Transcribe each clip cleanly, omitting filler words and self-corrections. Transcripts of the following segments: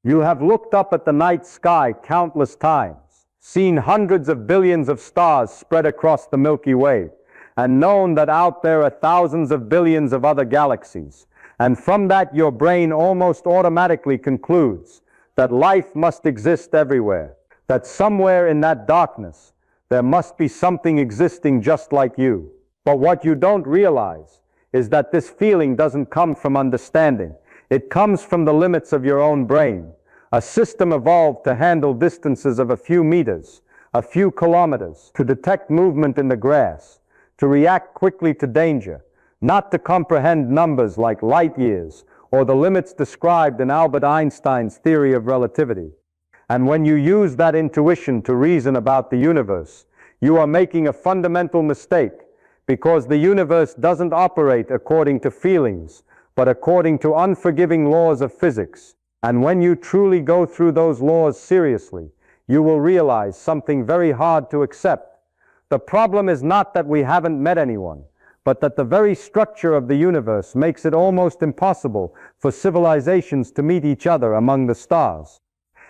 You have looked up at the night sky countless times, seen hundreds of billions of stars spread across the Milky Way, and known that out there are thousands of billions of other galaxies. And from that, your brain almost automatically concludes that life must exist everywhere, that somewhere in that darkness, there must be something existing just like you. But what you don't realize is that this feeling doesn't come from understanding. It comes from the limits of your own brain, a system evolved to handle distances of a few meters, a few kilometers, to detect movement in the grass, to react quickly to danger, not to comprehend numbers like light years or the limits described in Albert Einstein's theory of relativity. And when you use that intuition to reason about the universe, you are making a fundamental mistake, because the universe doesn't operate according to feelings, but according to unforgiving laws of physics. And when you truly go through those laws seriously, you will realize something very hard to accept. The problem is not that we haven't met anyone, but that the very structure of the universe makes it almost impossible for civilizations to meet each other among the stars.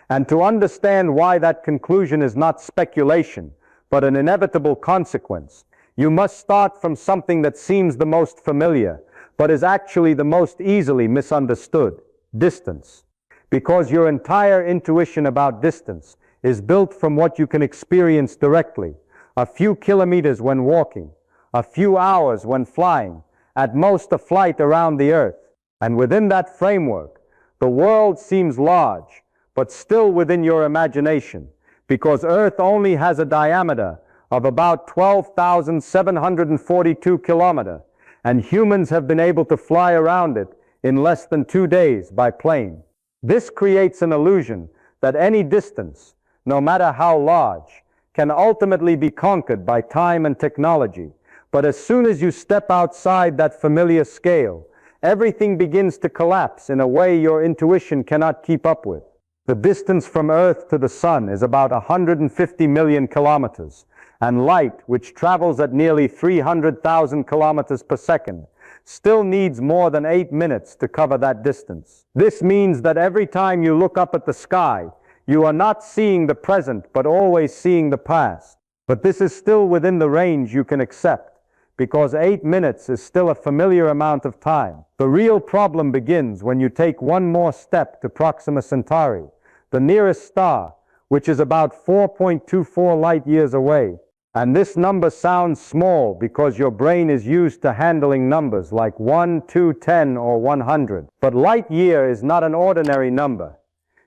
And to understand why that conclusion is not speculation, but an inevitable consequence, you must start from something that seems the most familiar, but is actually the most easily misunderstood: distance. Because your entire intuition about distance is built from what you can experience directly: a few kilometers when walking, a few hours when flying, at most a flight around the earth. And within that framework, the world seems large, but still within your imagination, because Earth only has a diameter of about 12,742 kilometers, and humans have been able to fly around it in less than 2 days by plane. This creates an illusion that any distance, no matter how large, can ultimately be conquered by time and technology. But as soon as you step outside that familiar scale, everything begins to collapse in a way your intuition cannot keep up with. The distance from Earth to the Sun is about 150 million kilometers, and light, which travels at nearly 300,000 kilometers per second, still needs more than 8 minutes to cover that distance. This means that every time you look up at the sky, you are not seeing the present, but always seeing the past. But this is still within the range you can accept, because 8 minutes is still a familiar amount of time. The real problem begins when you take one more step to Proxima Centauri, the nearest star, which is about 4.24 light years away. And this number sounds small because your brain is used to handling numbers like 1, 2, 10, or 100. But light year is not an ordinary number.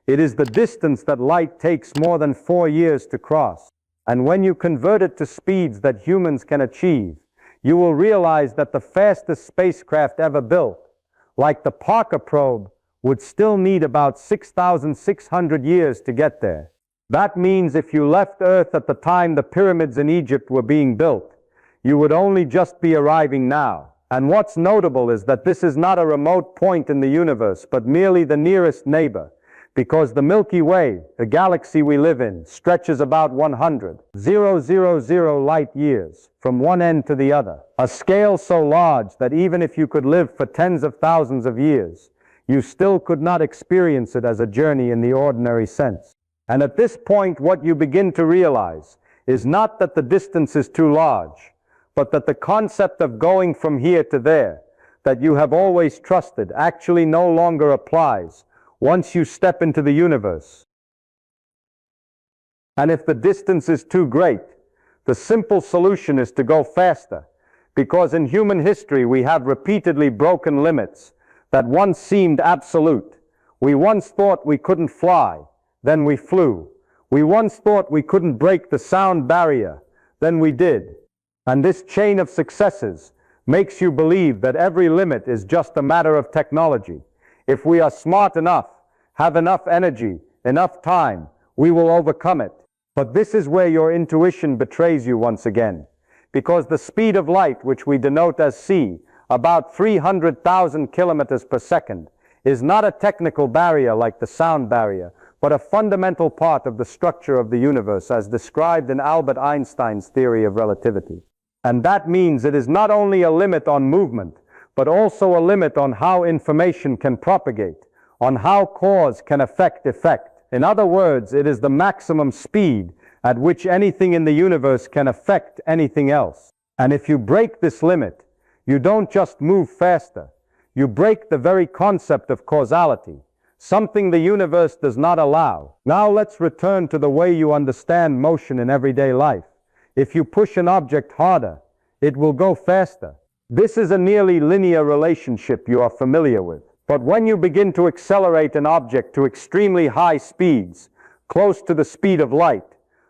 It is the distance that light takes more than 4 years to cross. And when you convert it to speeds that humans can achieve, you will realize that the fastest spacecraft ever built, like the Parker probe, would still need about 6,600 years to get there. That means if you left Earth at the time the pyramids in Egypt were being built, you would only just be arriving now. And what's notable is that this is not a remote point in the universe, but merely the nearest neighbor, because the Milky Way, the galaxy we live in, stretches about 100,000 light years from one end to the other, a scale so large that even if you could live for tens of thousands of years, you still could not experience it as a journey in the ordinary sense. And at this point, what you begin to realize is not that the distance is too large, but that the concept of going from here to there, that you have always trusted, actually no longer applies once you step into the universe. And if the distance is too great, the simple solution is to go faster, because in human history we have repeatedly broken limits that once seemed absolute. We once thought we couldn't fly, then we flew. We once thought we couldn't break the sound barrier, then we did. And this chain of successes makes you believe that every limit is just a matter of technology. If we are smart enough, have enough energy, enough time, we will overcome it. But this is where your intuition betrays you once again, because the speed of light, which we denote as c, about 300,000 kilometers per second, is not a technical barrier like the sound barrier, but a fundamental part of the structure of the universe as described in Albert Einstein's theory of relativity. And that means it is not only a limit on movement, but also a limit on how information can propagate, on how cause can affect effect. In other words, it is the maximum speed at which anything in the universe can affect anything else. And if you break this limit, you don't just move faster, you break the very concept of causality, something the universe does not allow. Now let's return to the way you understand motion in everyday life. If you push an object harder, it will go faster. This is a nearly linear relationship you are familiar with. But when you begin to accelerate an object to extremely high speeds, close to the speed of light,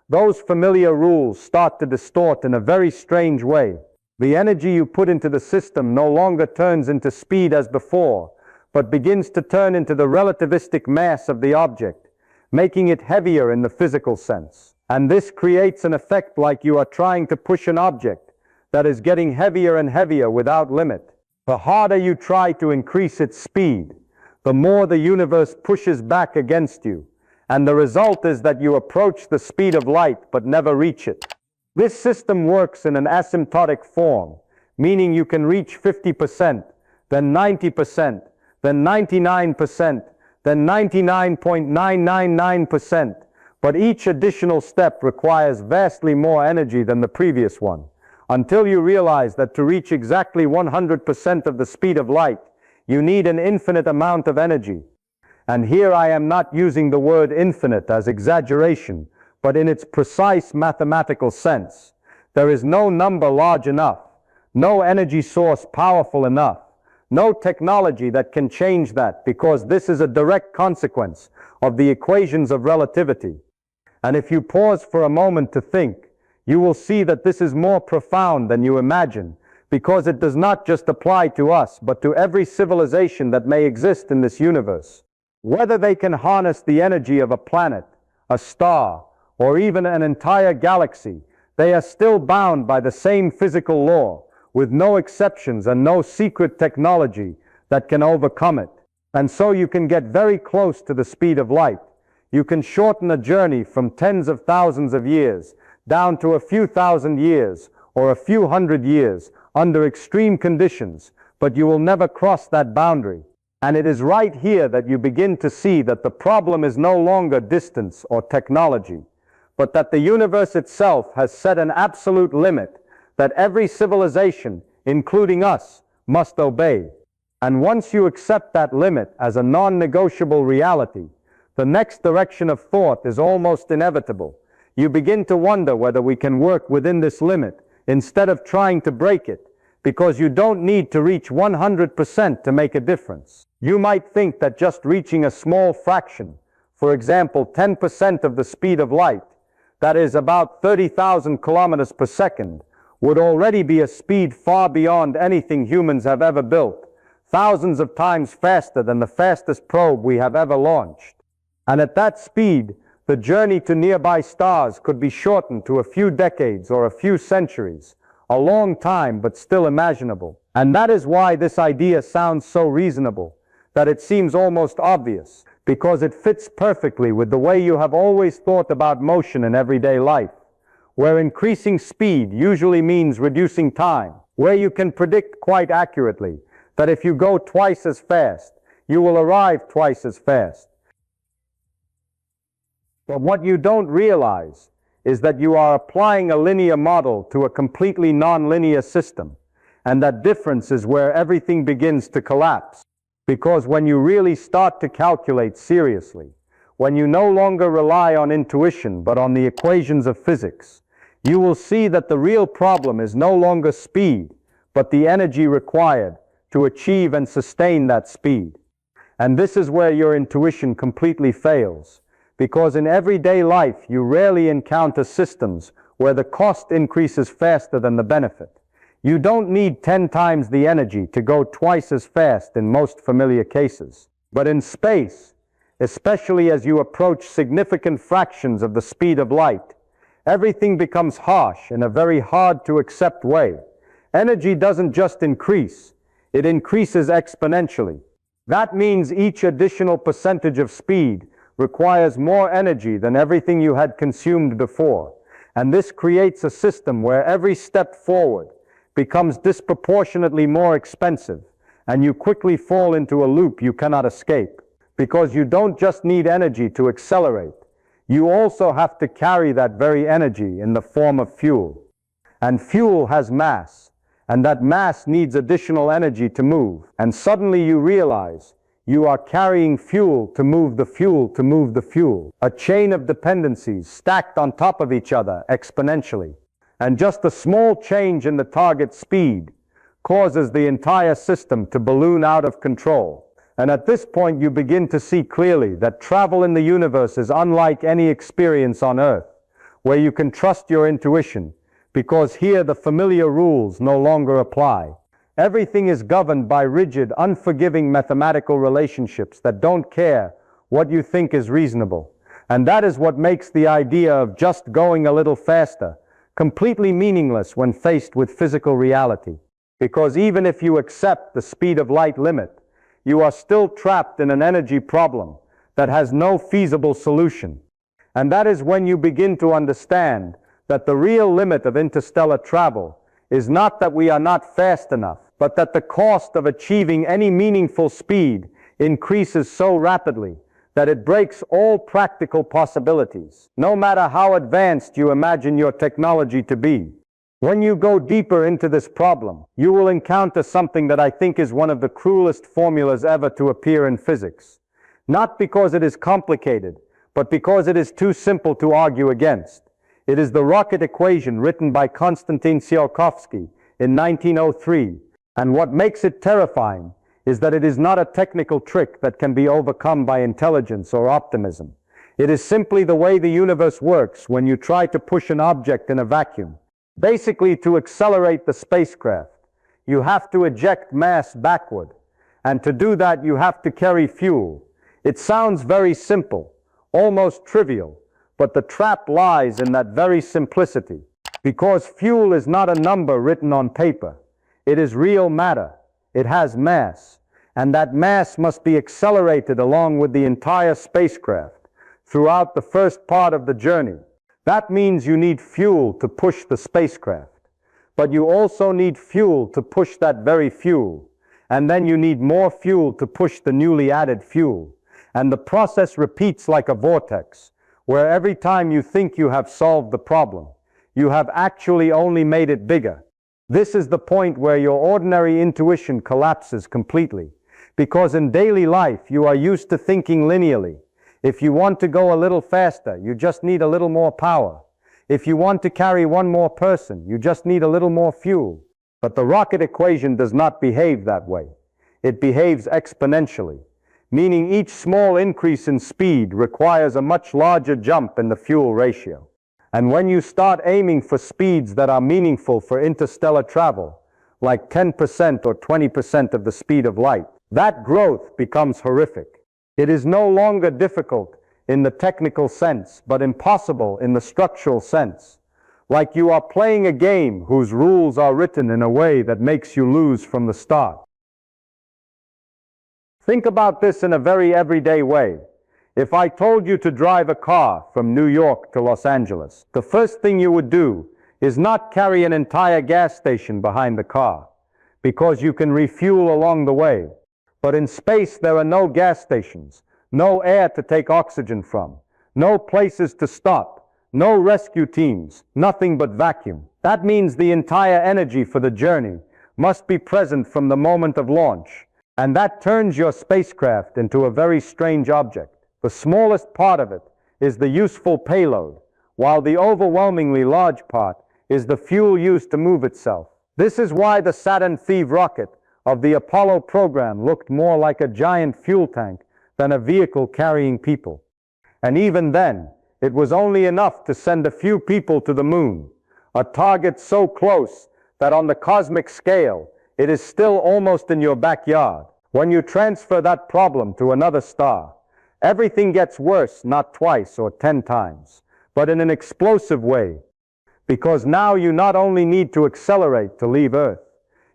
those familiar rules start to distort in a very strange way. The energy you put into the system no longer turns into speed as before, but begins to turn into the relativistic mass of the object, making it heavier in the physical sense. And this creates an effect like you are trying to push an object that is getting heavier and heavier without limit. The harder you try to increase its speed, the more the universe pushes back against you, and the result is that you approach the speed of light but never reach it. This system works in an asymptotic form, meaning you can reach 50%, then 90%, then 99%, then 99.999%, but each additional step requires vastly more energy than the previous one, until you realize that to reach exactly 100% of the speed of light, you need an infinite amount of energy. And here I am not using the word infinite as exaggeration, but in its precise mathematical sense. There is no number large enough, no energy source powerful enough, no technology that can change that, because this is a direct consequence of the equations of relativity. And if you pause for a moment to think, you will see that this is more profound than you imagine, because it does not just apply to us, but to every civilization that may exist in this universe. Whether they can harness the energy of a planet, a star, or even an entire galaxy, they are still bound by the same physical law, with no exceptions and no secret technology that can overcome it. And so you can get very close to the speed of light. You can shorten a journey from tens of thousands of years down to a few thousand years or a few hundred years under extreme conditions, but you will never cross that boundary. And it is right here that you begin to see that the problem is no longer distance or technology, but that the universe itself has set an absolute limit that every civilization, including us, must obey. And once you accept that limit as a non-negotiable reality, the next direction of thought is almost inevitable. You begin to wonder whether we can work within this limit instead of trying to break it, because you don't need to reach 100% to make a difference. You might think that just reaching a small fraction, for example 10% of the speed of light, that is about 30,000 kilometers per second, would already be a speed far beyond anything humans have ever built, thousands of times faster than the fastest probe we have ever launched. And at that speed, the journey to nearby stars could be shortened to a few decades or a few centuries, a long time but still imaginable. And that is why this idea sounds so reasonable, that it seems almost obvious, because it fits perfectly with the way you have always thought about motion in everyday life, where increasing speed usually means reducing time, where you can predict quite accurately that if you go twice as fast, you will arrive twice as fast. But what you don't realize is that you are applying a linear model to a completely non-linear system, and that difference is where everything begins to collapse. Because when you really start to calculate seriously, when you no longer rely on intuition but on the equations of physics, you will see that the real problem is no longer speed, but the energy required to achieve and sustain that speed. And this is where your intuition completely fails, because in everyday life you rarely encounter systems where the cost increases faster than the benefit. You don't need 10 times the energy to go twice as fast in most familiar cases. But in space, especially as you approach significant fractions of the speed of light, everything becomes harsh in a very hard to accept way. Energy doesn't just increase, it increases exponentially. That means each additional percentage of speed requires more energy than everything you had consumed before. And this creates a system where every step forward becomes disproportionately more expensive, and you quickly fall into a loop you cannot escape. because you don't just need energy to accelerate. You also have to carry that very energy in the form of fuel. And fuel has mass, and that mass needs additional energy to move. And suddenly you realize you are carrying fuel to move the fuel to move the fuel. A chain of dependencies stacked on top of each other exponentially. And just a small change in the target speed causes the entire system to balloon out of control. And at this point you begin to see clearly that travel in the universe is unlike any experience on Earth, where you can trust your intuition, because here the familiar rules no longer apply. Everything is governed by rigid, unforgiving mathematical relationships that don't care what you think is reasonable. And that is what makes the idea of just going a little faster completely meaningless when faced with physical reality. Because even if you accept the speed of light limit, you are still trapped in an energy problem that has no feasible solution. And that is when you begin to understand that the real limit of interstellar travel is not that we are not fast enough, but that the cost of achieving any meaningful speed increases so rapidly that it breaks all practical possibilities, no matter how advanced you imagine your technology to be. When you go deeper into this problem, you will encounter something that I think is one of the cruelest formulas ever to appear in physics. Not because it is complicated, but because it is too simple to argue against. It is the rocket equation written by Konstantin Tsiolkovsky in 1903, and what makes it terrifying is that it is not a technical trick that can be overcome by intelligence or optimism. It is simply the way the universe works when you try to push an object in a vacuum. Basically, to accelerate the spacecraft, you have to eject mass backward, and to do that you have to carry fuel. It sounds very simple, almost trivial, but the trap lies in that very simplicity, because fuel is not a number written on paper. It is real matter. It has mass, and that mass must be accelerated along with the entire spacecraft throughout the first part of the journey. That means you need fuel to push the spacecraft, but you also need fuel to push that very fuel, and then you need more fuel to push the newly added fuel. And the process repeats like a vortex, where every time you think you have solved the problem, you have actually only made it bigger. This is the point where your ordinary intuition collapses completely, because in daily life you are used to thinking linearly. If you want to go a little faster, you just need a little more power. If you want to carry one more person, you just need a little more fuel. But the rocket equation does not behave that way. It behaves exponentially, meaning each small increase in speed requires a much larger jump in the fuel ratio. And when you start aiming for speeds that are meaningful for interstellar travel, like 10% or 20% of the speed of light, that growth becomes horrific. It is no longer difficult in the technical sense, but impossible in the structural sense. Like you are playing a game whose rules are written in a way that makes you lose from the start. Think about this in a very everyday way. If I told you to drive a car from New York to Los Angeles, the first thing you would do is not carry an entire gas station behind the car, because you can refuel along the way. But in space there are no gas stations, no air to take oxygen from, no places to stop, no rescue teams, nothing but vacuum. That means the entire energy for the journey must be present from the moment of launch, and that turns your spacecraft into a very strange object. The smallest part of it is the useful payload, while the overwhelmingly large part is the fuel used to move itself. This is why the Saturn V rocket of the Apollo program looked more like a giant fuel tank than a vehicle carrying people. And even then, it was only enough to send a few people to the moon, a target so close that on the cosmic scale, it is still almost in your backyard. When you transfer that problem to another star, everything gets worse, not twice or 10 times, but in an explosive way, because now you not only need to accelerate to leave Earth,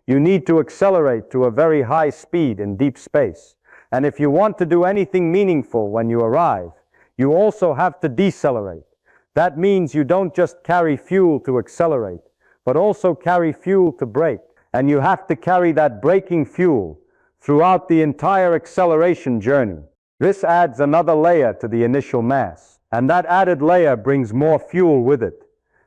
you need to accelerate to a very high speed in deep space. And if you want to do anything meaningful when you arrive, you also have to decelerate. That means you don't just carry fuel to accelerate, but also carry fuel to brake. And you have to carry that braking fuel throughout the entire acceleration journey. This adds another layer to the initial mass, and that added layer brings more fuel with it,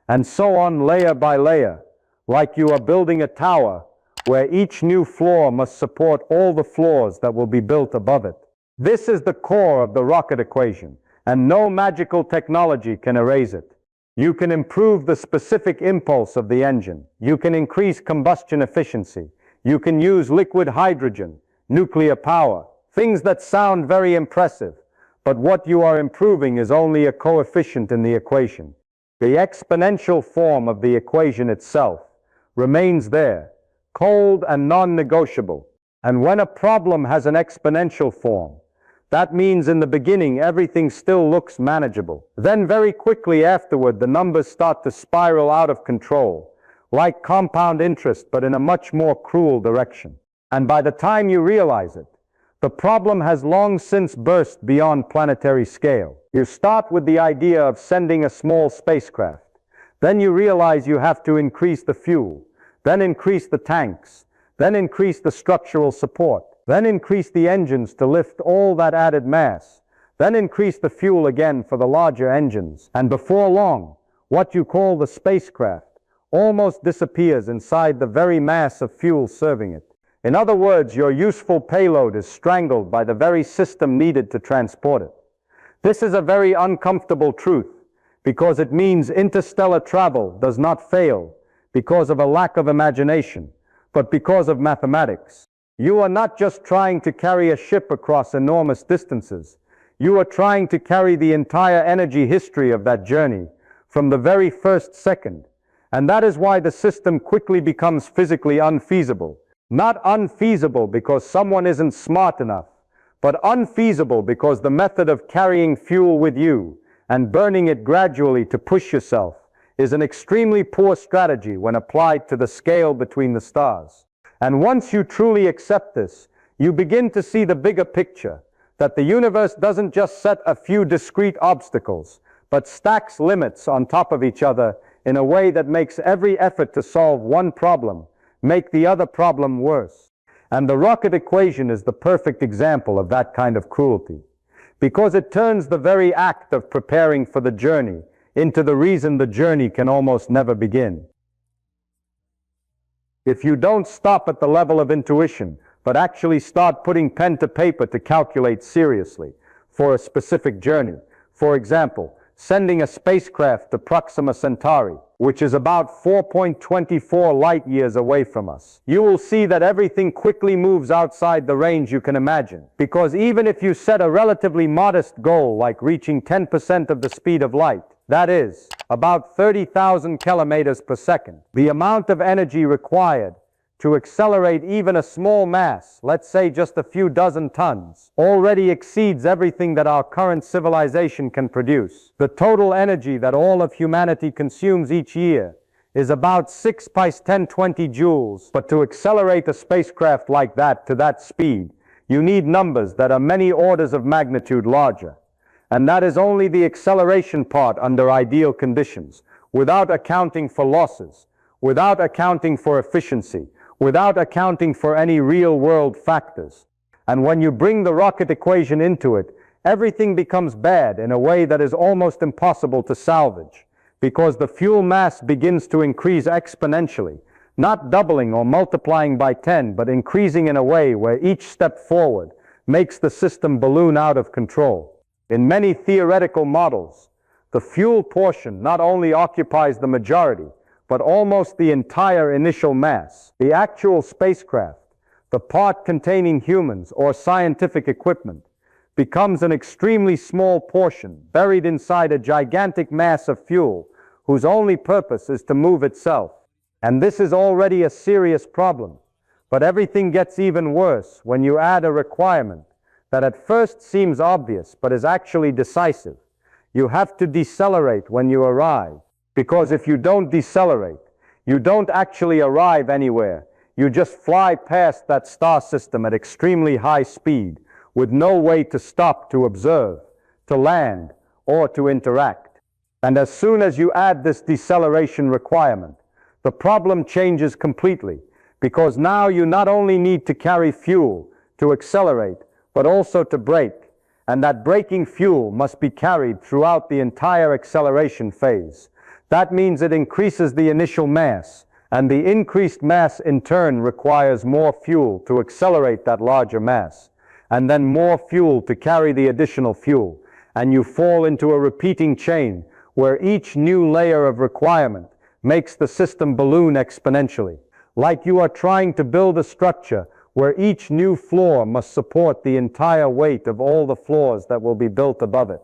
and so on layer by layer, like you are building a tower where each new floor must support all the floors that will be built above it. This is the core of the rocket equation, and no magical technology can erase it. You can improve the specific impulse of the engine. You can increase combustion efficiency. You can use liquid hydrogen, nuclear power, things that sound very impressive, but what you are improving is only a coefficient in the equation. The exponential form of the equation itself remains there, cold and non-negotiable. And when a problem has an exponential form, that means in the beginning everything still looks manageable. Then very quickly afterward the numbers start to spiral out of control, like compound interest but in a much more cruel direction. And by the time you realize it, the problem has long since burst beyond planetary scale. You start with the idea of sending a small spacecraft. Then you realize you have to increase the fuel, then increase the tanks, then increase the structural support, then increase the engines to lift all that added mass, then increase the fuel again for the larger engines. And before long, what you call the spacecraft almost disappears inside the very mass of fuel serving it. In other words, your useful payload is strangled by the very system needed to transport it. This is a very uncomfortable truth, because it means interstellar travel does not fail because of a lack of imagination, but because of mathematics. You are not just trying to carry a ship across enormous distances. You are trying to carry the entire energy history of that journey from the very first second. And that is why the system quickly becomes physically unfeasible. Not unfeasible because someone isn't smart enough, but unfeasible because the method of carrying fuel with you and burning it gradually to push yourself is an extremely poor strategy when applied to the scale between the stars. And once you truly accept this, you begin to see the bigger picture, that the universe doesn't just set a few discrete obstacles, but stacks limits on top of each other in a way that makes every effort to solve one problem make the other problem worse. And the rocket equation is the perfect example of that kind of cruelty, because it turns the very act of preparing for the journey into the reason the journey can almost never begin. If you don't stop at the level of intuition, but actually start putting pen to paper to calculate seriously for a specific journey, for example, sending a spacecraft to Proxima Centauri, which is about 4.24 light years away from us, you will see that everything quickly moves outside the range you can imagine. Because even if you set a relatively modest goal like reaching 10% of the speed of light, that is, about 30,000 kilometers per second, the amount of energy required to accelerate even a small mass, let's say just a few dozen tons, already exceeds everything that our current civilization can produce. The total energy that all of humanity consumes each year is about 6 × 1020 joules. But to accelerate a spacecraft like that to that speed, you need numbers that are many orders of magnitude larger. And that is only the acceleration part under ideal conditions, without accounting for losses, without accounting for efficiency, without accounting for any real-world factors. And when you bring the rocket equation into it, everything becomes bad in a way that is almost impossible to salvage, because the fuel mass begins to increase exponentially, not doubling or multiplying by 10, but increasing in a way where each step forward makes the system balloon out of control. In many theoretical models, the fuel portion not only occupies the majority, but almost the entire initial mass. The actual spacecraft, the part containing humans or scientific equipment, becomes an extremely small portion buried inside a gigantic mass of fuel whose only purpose is to move itself. And this is already a serious problem. But everything gets even worse when you add a requirement that at first seems obvious but is actually decisive. You have to decelerate when you arrive. Because if you don't decelerate, you don't actually arrive anywhere. You just fly past that star system at extremely high speed, with no way to stop to observe, to land, or to interact. And as soon as you add this deceleration requirement, the problem changes completely, because now you not only need to carry fuel to accelerate, but also to brake. and that breaking fuel must be carried throughout the entire acceleration phase. That means it increases the initial mass, and the increased mass in turn requires more fuel to accelerate that larger mass, and then more fuel to carry the additional fuel, and you fall into a repeating chain where each new layer of requirement makes the system balloon exponentially, like you are trying to build a structure where each new floor must support the entire weight of all the floors that will be built above it.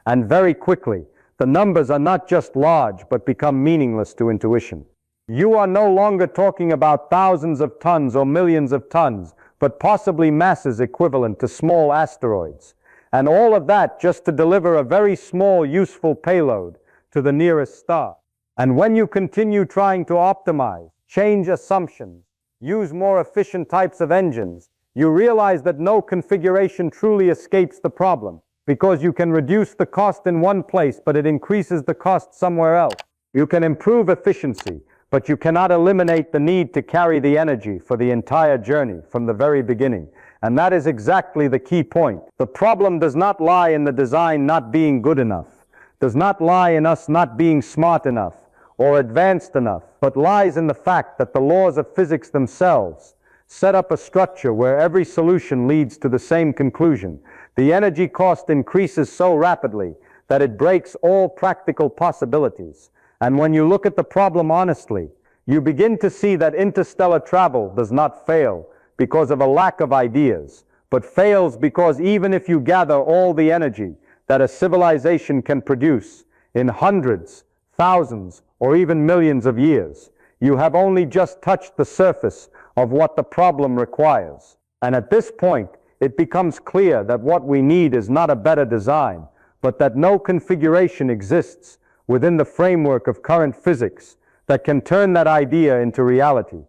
And very quickly, the numbers are not just large, but become meaningless to intuition. You are no longer talking about thousands of tons or millions of tons, but possibly masses equivalent to small asteroids. And all of that just to deliver a very small, useful payload to the nearest star. And when you continue trying to optimize, change assumptions, use more efficient types of engines, you realize that no configuration truly escapes the problem, because you can reduce the cost in one place, but it increases the cost somewhere else. You can improve efficiency, but you cannot eliminate the need to carry the energy for the entire journey from the very beginning. And that is exactly the key point. The problem does not lie in the design not being good enough, does not lie in us not being smart enough or advanced enough, but lies in the fact that the laws of physics themselves set up a structure where every solution leads to the same conclusion. The energy cost increases so rapidly that it breaks all practical possibilities. And when you look at the problem honestly, you begin to see that interstellar travel does not fail because of a lack of ideas, but fails because even if you gather all the energy that a civilization can produce in hundreds, thousands, or even millions of years, you have only just touched the surface of what the problem requires. And at this point, it becomes clear that what we need is not a better design, but that no configuration exists within the framework of current physics that can turn that idea into reality.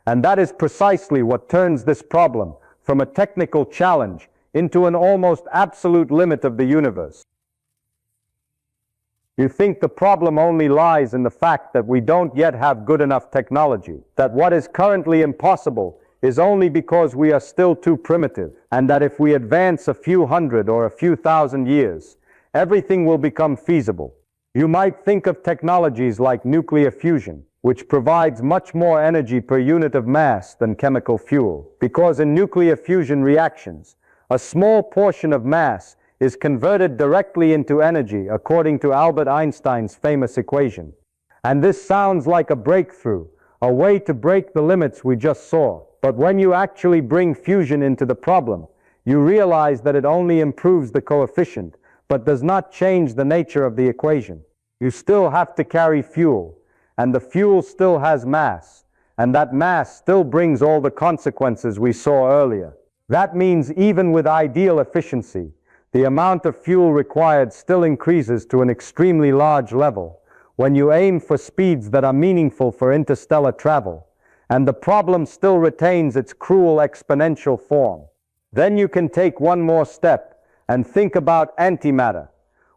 And that is precisely what turns this problem from a technical challenge into an almost absolute limit of the universe. You think the problem only lies in the fact that we don't yet have good enough technology, that what is currently impossible is only because we are still too primitive, and that if we advance a few hundred or a few thousand years, everything will become feasible. You might think of technologies like nuclear fusion, which provides much more energy per unit of mass than chemical fuel, because in nuclear fusion reactions, a small portion of mass is converted directly into energy according to Albert Einstein's famous equation. And this sounds like a breakthrough, a way to break the limits we just saw. But when you actually bring fusion into the problem, you realize that it only improves the coefficient, but does not change the nature of the equation. You still have to carry fuel, and the fuel still has mass, and that mass still brings all the consequences we saw earlier. That means even with ideal efficiency, the amount of fuel required still increases to an extremely large level when you aim for speeds that are meaningful for interstellar travel, and the problem still retains its cruel exponential form. Then you can take one more step and think about antimatter,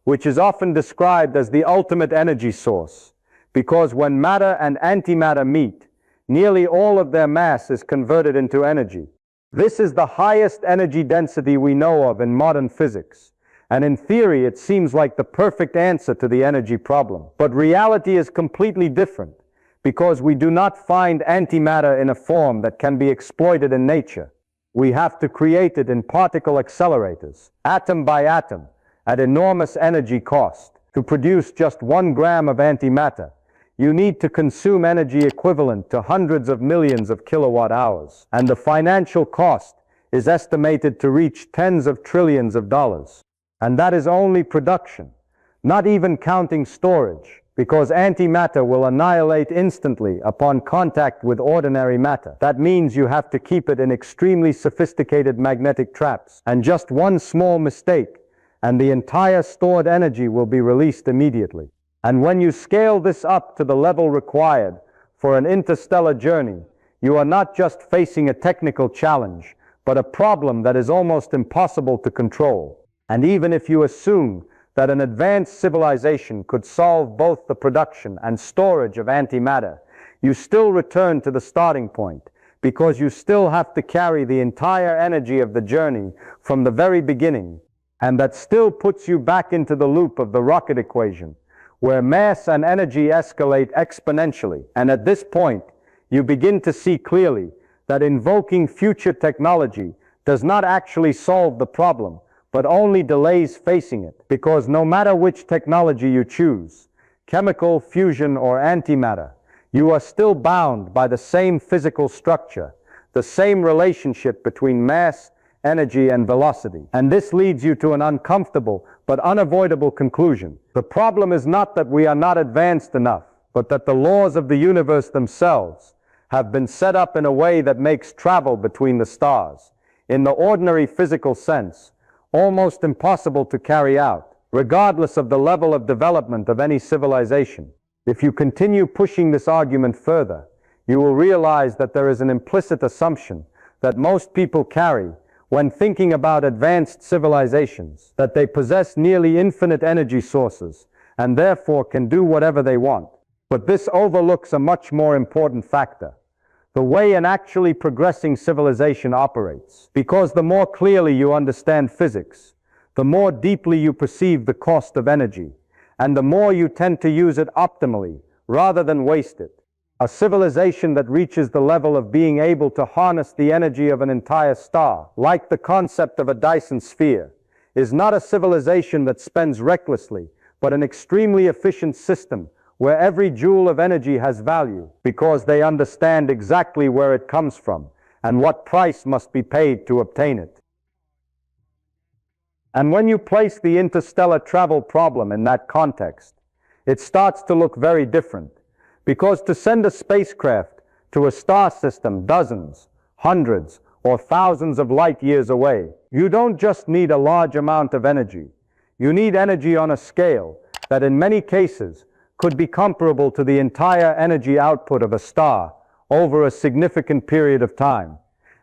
which is often described as the ultimate energy source, because when matter and antimatter meet, nearly all of their mass is converted into energy. This is the highest energy density we know of in modern physics, and in theory it seems like the perfect answer to the energy problem. But reality is completely different, because we do not find antimatter in a form that can be exploited in nature. We have to create it in particle accelerators, atom by atom, at enormous energy cost. To produce just 1 gram of antimatter, you need to consume energy equivalent to hundreds of millions of kilowatt hours, and the financial cost is estimated to reach tens of trillions of dollars. And that is only production, not even counting storage, because antimatter will annihilate instantly upon contact with ordinary matter. That means you have to keep it in extremely sophisticated magnetic traps, and just one small mistake, and the entire stored energy will be released immediately. And when you scale this up to the level required for an interstellar journey, you are not just facing a technical challenge, but a problem that is almost impossible to control. And even if you assume that an advanced civilization could solve both the production and storage of antimatter, you still return to the starting point, because you still have to carry the entire energy of the journey from the very beginning. And that still puts you back into the loop of the rocket equation, where mass and energy escalate exponentially. And at this point, you begin to see clearly that invoking future technology does not actually solve the problem, but only delays facing it. Because no matter which technology you choose, chemical, fusion, or antimatter, you are still bound by the same physical structure, the same relationship between mass, energy, and velocity. And this leads you to an uncomfortable but unavoidable conclusion. The problem is not that we are not advanced enough, but that the laws of the universe themselves have been set up in a way that makes travel between the stars, in the ordinary physical sense, almost impossible to carry out, regardless of the level of development of any civilization. If you continue pushing this argument further, you will realize that there is an implicit assumption that most people carry when thinking about advanced civilizations, that they possess nearly infinite energy sources and therefore can do whatever they want. But this overlooks a much more important factor: the way an actually progressing civilization operates. Because the more clearly you understand physics, the more deeply you perceive the cost of energy, and the more you tend to use it optimally rather than waste it. A civilization that reaches the level of being able to harness the energy of an entire star, like the concept of a Dyson sphere, is not a civilization that spends recklessly, but an extremely efficient system where every joule of energy has value, because they understand exactly where it comes from and what price must be paid to obtain it. And when you place the interstellar travel problem in that context, it starts to look very different. Because to send a spacecraft to a star system dozens, hundreds, or thousands of light years away, you don't just need a large amount of energy. You need energy on a scale that in many cases could be comparable to the entire energy output of a star over a significant period of time.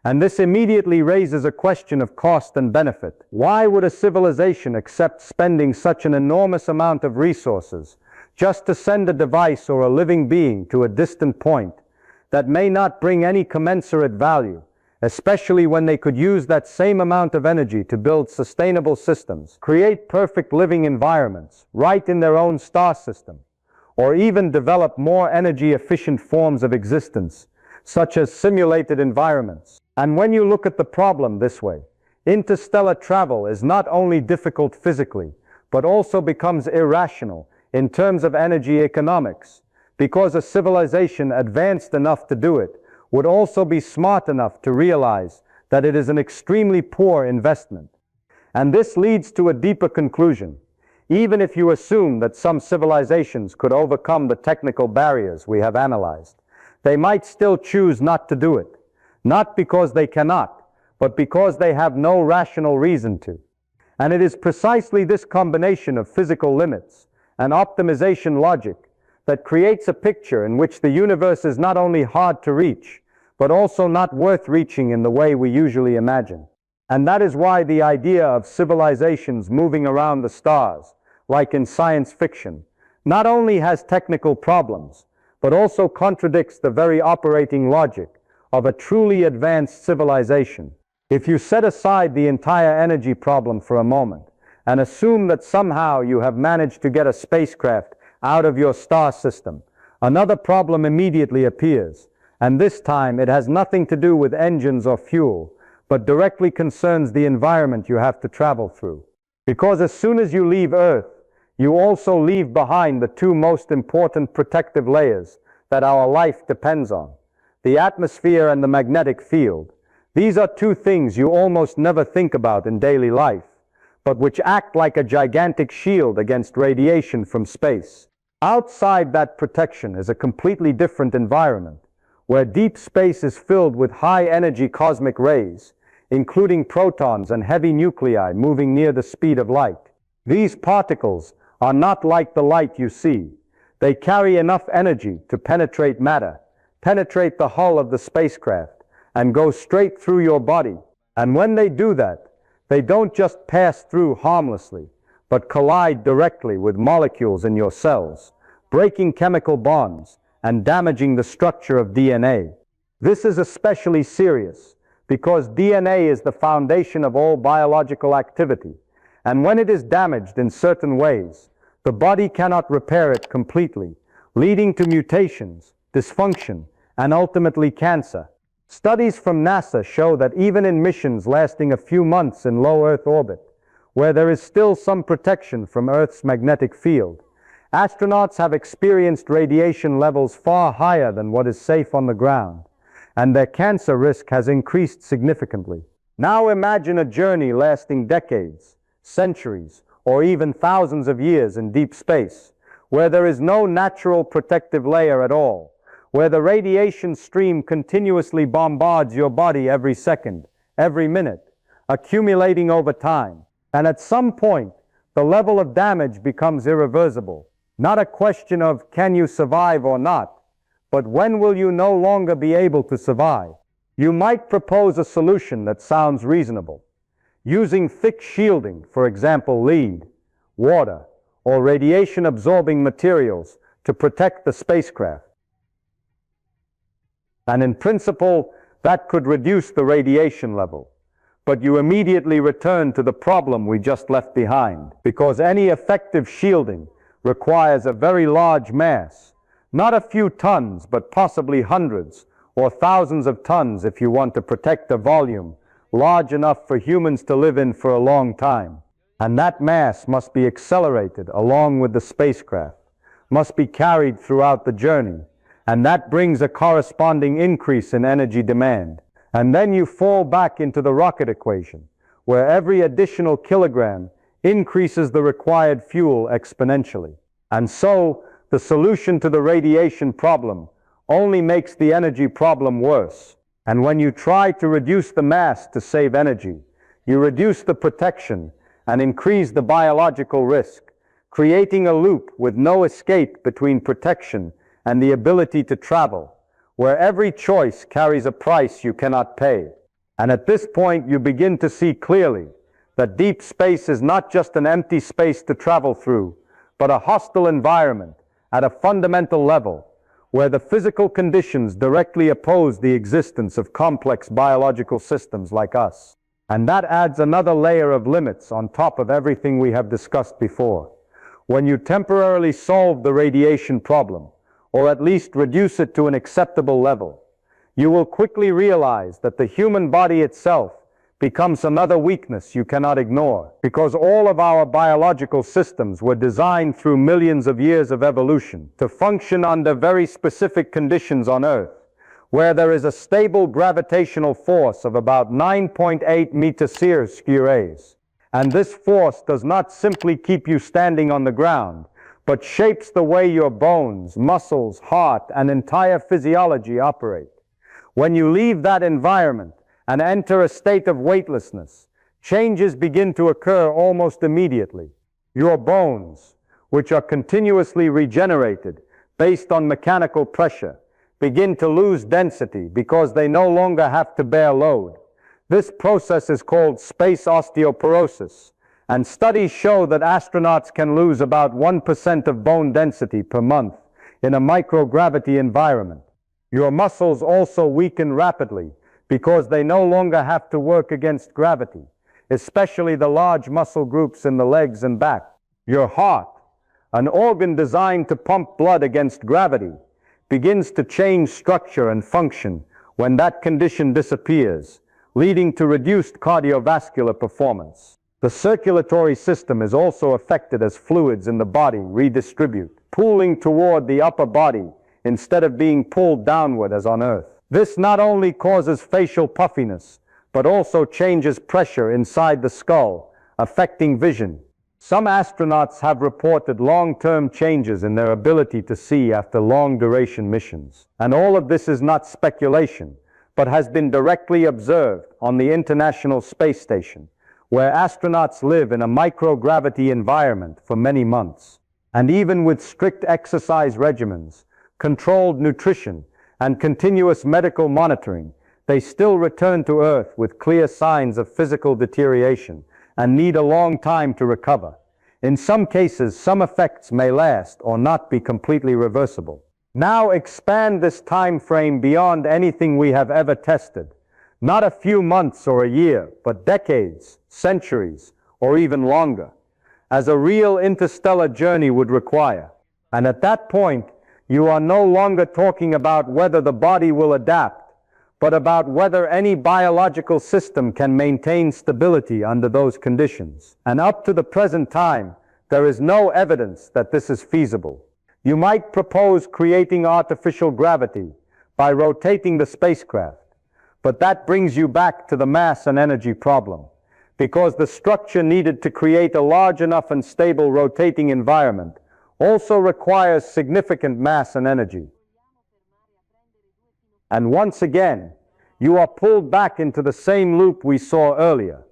And this immediately raises a question of cost and benefit. Why would a civilization accept spending such an enormous amount of resources just to send a device or a living being to a distant point that may not bring any commensurate value, especially when they could use that same amount of energy to build sustainable systems, create perfect living environments right in their own star system, or even develop more energy-efficient forms of existence, such as simulated environments? And when you look at the problem this way, interstellar travel is not only difficult physically, but also becomes irrational in terms of energy economics, because a civilization advanced enough to do it would also be smart enough to realize that it is an extremely poor investment. And this leads to a deeper conclusion. Even if you assume that some civilizations could overcome the technical barriers we have analyzed, they might still choose not to do it, not because they cannot, but because they have no rational reason to. And it is precisely this combination of physical limits and optimization logic that creates a picture in which the universe is not only hard to reach, but also not worth reaching in the way we usually imagine. And that is why the idea of civilizations moving around the stars, like in science fiction, not only has technical problems, but also contradicts the very operating logic of a truly advanced civilization. If you set aside the entire energy problem for a moment, and assume that somehow you have managed to get a spacecraft out of your star system, another problem immediately appears, and this time it has nothing to do with engines or fuel, but directly concerns the environment you have to travel through. Because as soon as you leave Earth, you also leave behind the two most important protective layers that our life depends on: the atmosphere and the magnetic field. These are two things you almost never think about in daily life, but which act like a gigantic shield against radiation from space. Outside that protection is a completely different environment, where deep space is filled with high-energy cosmic rays, including protons and heavy nuclei moving near the speed of light. These particles are not like the light you see. They carry enough energy to penetrate matter, penetrate the hull of the spacecraft, and go straight through your body. And when they do that, they don't just pass through harmlessly, but collide directly with molecules in your cells, breaking chemical bonds and damaging the structure of DNA. This is especially serious because DNA is the foundation of all biological activity, And when it is damaged in certain ways, the body cannot repair it completely, leading to mutations, dysfunction, and ultimately cancer. Studies from NASA show that even in missions lasting a few months in low Earth orbit, where there is still some protection from Earth's magnetic field, astronauts have experienced radiation levels far higher than what is safe on the ground, and their cancer risk has increased significantly. Now imagine a journey lasting decades, centuries, or even thousands of years in deep space, where there is no natural protective layer at all, where the radiation stream continuously bombards your body every second, every minute, accumulating over time. And at some point, the level of damage becomes irreversible. Not a question of can you survive or not, but when will you no longer be able to survive? You might propose a solution that sounds reasonable. Using thick shielding, for example lead, water, or radiation-absorbing materials to protect the spacecraft. And in principle, that could reduce the radiation level. But you immediately return to the problem we just left behind, because any effective shielding requires a very large mass, not a few tons, but possibly hundreds or thousands of tons if you want to protect a volume large enough for humans to live in for a long time. And that mass must be accelerated along with the spacecraft, must be carried throughout the journey, and that brings a corresponding increase in energy demand. And then you fall back into the rocket equation, where every additional kilogram increases the required fuel exponentially. And so, the solution to the radiation problem only makes the energy problem worse. And when you try to reduce the mass to save energy, you reduce the protection and increase the biological risk, creating a loop with no escape between protection and the ability to travel, where every choice carries a price you cannot pay. And at this point, you begin to see clearly that deep space is not just an empty space to travel through, but a hostile environment at a fundamental level, where the physical conditions directly oppose the existence of complex biological systems like us. And that adds another layer of limits on top of everything we have discussed before. When you temporarily solve the radiation problem, or at least reduce it to an acceptable level, you will quickly realize that the human body itself becomes another weakness you cannot ignore, because all of our biological systems were designed through millions of years of evolution to function under very specific conditions on Earth, where there is a stable gravitational force of about 9.8 meter-squares. And this force does not simply keep you standing on the ground, but shapes the way your bones, muscles, heart, and entire physiology operate. When you leave that environment and enter a state of weightlessness, changes begin to occur almost immediately. Your bones, which are continuously regenerated based on mechanical pressure, begin to lose density because they no longer have to bear load. This process is called space osteoporosis, and studies show that astronauts can lose about 1% of bone density per month in a microgravity environment. Your muscles also weaken rapidly because they no longer have to work against gravity, especially the large muscle groups in the legs and back. Your heart, an organ designed to pump blood against gravity, begins to change structure and function when that condition disappears, leading to reduced cardiovascular performance. The circulatory system is also affected as fluids in the body redistribute, pooling toward the upper body instead of being pulled downward as on Earth. This not only causes facial puffiness, but also changes pressure inside the skull, affecting vision. Some astronauts have reported long-term changes in their ability to see after long-duration missions. And all of this is not speculation, but has been directly observed on the International Space Station, where astronauts live in a microgravity environment for many months. And even with strict exercise regimens, controlled nutrition, and continuous medical monitoring, they still return to Earth with clear signs of physical deterioration and need a long time to recover. In some cases, some effects may last or not be completely reversible. Now expand this time frame beyond anything we have ever tested. Not a few months or a year, but decades, centuries, or even longer, as a real interstellar journey would require. And at that point, you are no longer talking about whether the body will adapt, but about whether any biological system can maintain stability under those conditions. And up to the present time, there is no evidence that this is feasible. You might propose creating artificial gravity by rotating the spacecraft, but that brings you back to the mass and energy problem, because the structure needed to create a large enough and stable rotating environment also requires significant mass and energy. And once again, you are pulled back into the same loop we saw earlier,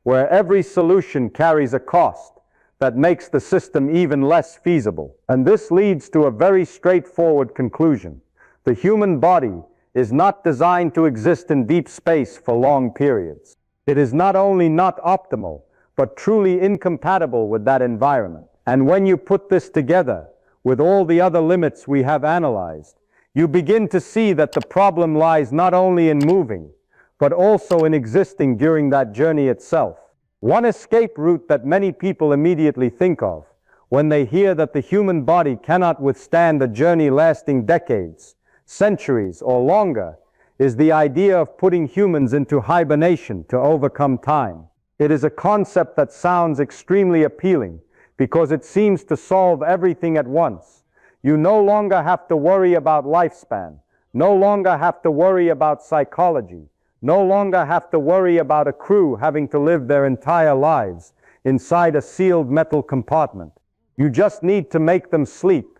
where every solution carries a cost that makes the system even less feasible. And this leads to a very straightforward conclusion. The human body is not designed to exist in deep space for long periods. It is not only not optimal, but truly incompatible with that environment. And when you put this together with all the other limits we have analyzed, you begin to see that the problem lies not only in moving, but also in existing during that journey itself. One escape route that many people immediately think of when they hear that the human body cannot withstand a journey lasting decades, centuries, or longer is the idea of putting humans into hibernation to overcome time. It is a concept that sounds extremely appealing because it seems to solve everything at once. You no longer have to worry about lifespan, no longer have to worry about psychology, no longer have to worry about a crew having to live their entire lives inside a sealed metal compartment. You just need to make them sleep,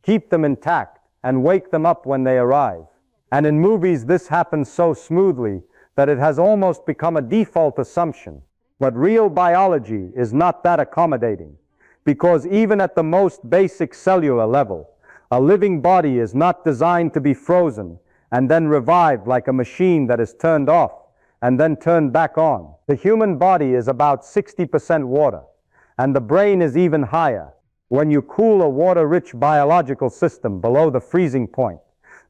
keep them intact, and wake them up when they arrive. And in movies, this happens so smoothly that it has almost become a default assumption. But real biology is not that accommodating, because even at the most basic cellular level, a living body is not designed to be frozen and then revived like a machine that is turned off and then turned back on. The human body is about 60% water, and the brain is even higher. When you cool a water-rich biological system below the freezing point,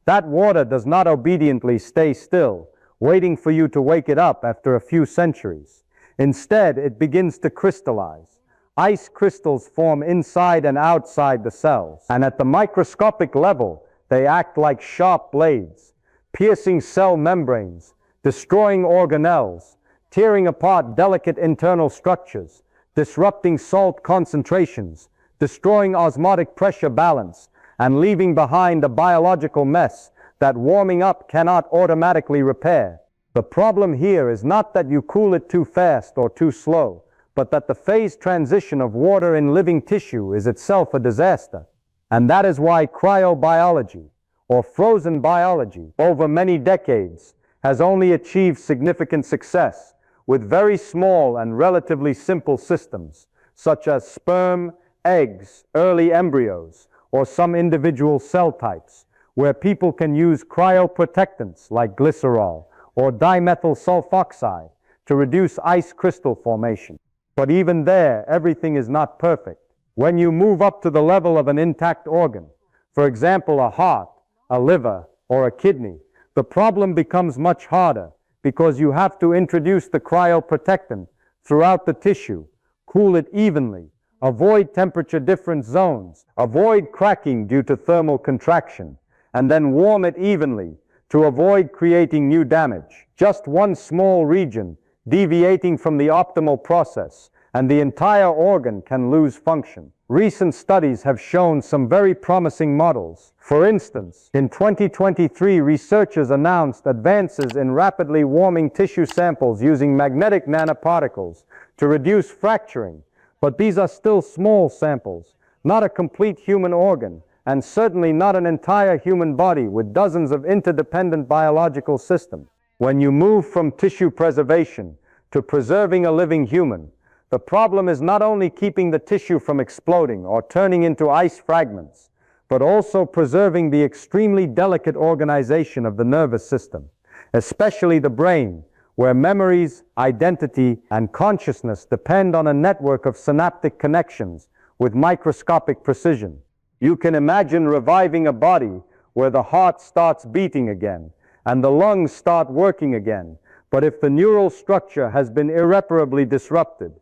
that water does not obediently stay still, waiting for you to wake it up after a few centuries. Instead, it begins to crystallize. Ice crystals form inside and outside the cells, and at the microscopic level, they act like sharp blades, piercing cell membranes, destroying organelles, tearing apart delicate internal structures, disrupting salt concentrations, destroying osmotic pressure balance, and leaving behind a biological mess that warming up cannot automatically repair. The problem here is not that you cool it too fast or too slow, but that the phase transition of water in living tissue is itself a disaster. And that is why cryobiology, or frozen biology, over many decades, has only achieved significant success with very small and relatively simple systems, such as sperm, eggs, early embryos, or some individual cell types, where people can use cryoprotectants like glycerol or dimethyl sulfoxide to reduce ice crystal formation. But even there, everything is not perfect. When you move up to the level of an intact organ, for example, a heart, a liver, or a kidney, the problem becomes much harder because you have to introduce the cryoprotectant throughout the tissue, cool it evenly, avoid temperature different zones, avoid cracking due to thermal contraction, and then warm it evenly to avoid creating new damage. Just one small region deviating from the optimal process, and the entire organ can lose function. Recent studies have shown some very promising models. For instance, in 2023, researchers announced advances in rapidly warming tissue samples using magnetic nanoparticles to reduce fracturing. But these are still small samples, not a complete human organ, and certainly not an entire human body with dozens of interdependent biological systems. When you move from tissue preservation to preserving a living human, the problem is not only keeping the tissue from exploding or turning into ice fragments, but also preserving the extremely delicate organization of the nervous system, especially the brain, where memories, identity, and consciousness depend on a network of synaptic connections with microscopic precision. You can imagine reviving a body where the heart starts beating again and the lungs start working again, but if the neural structure has been irreparably disrupted,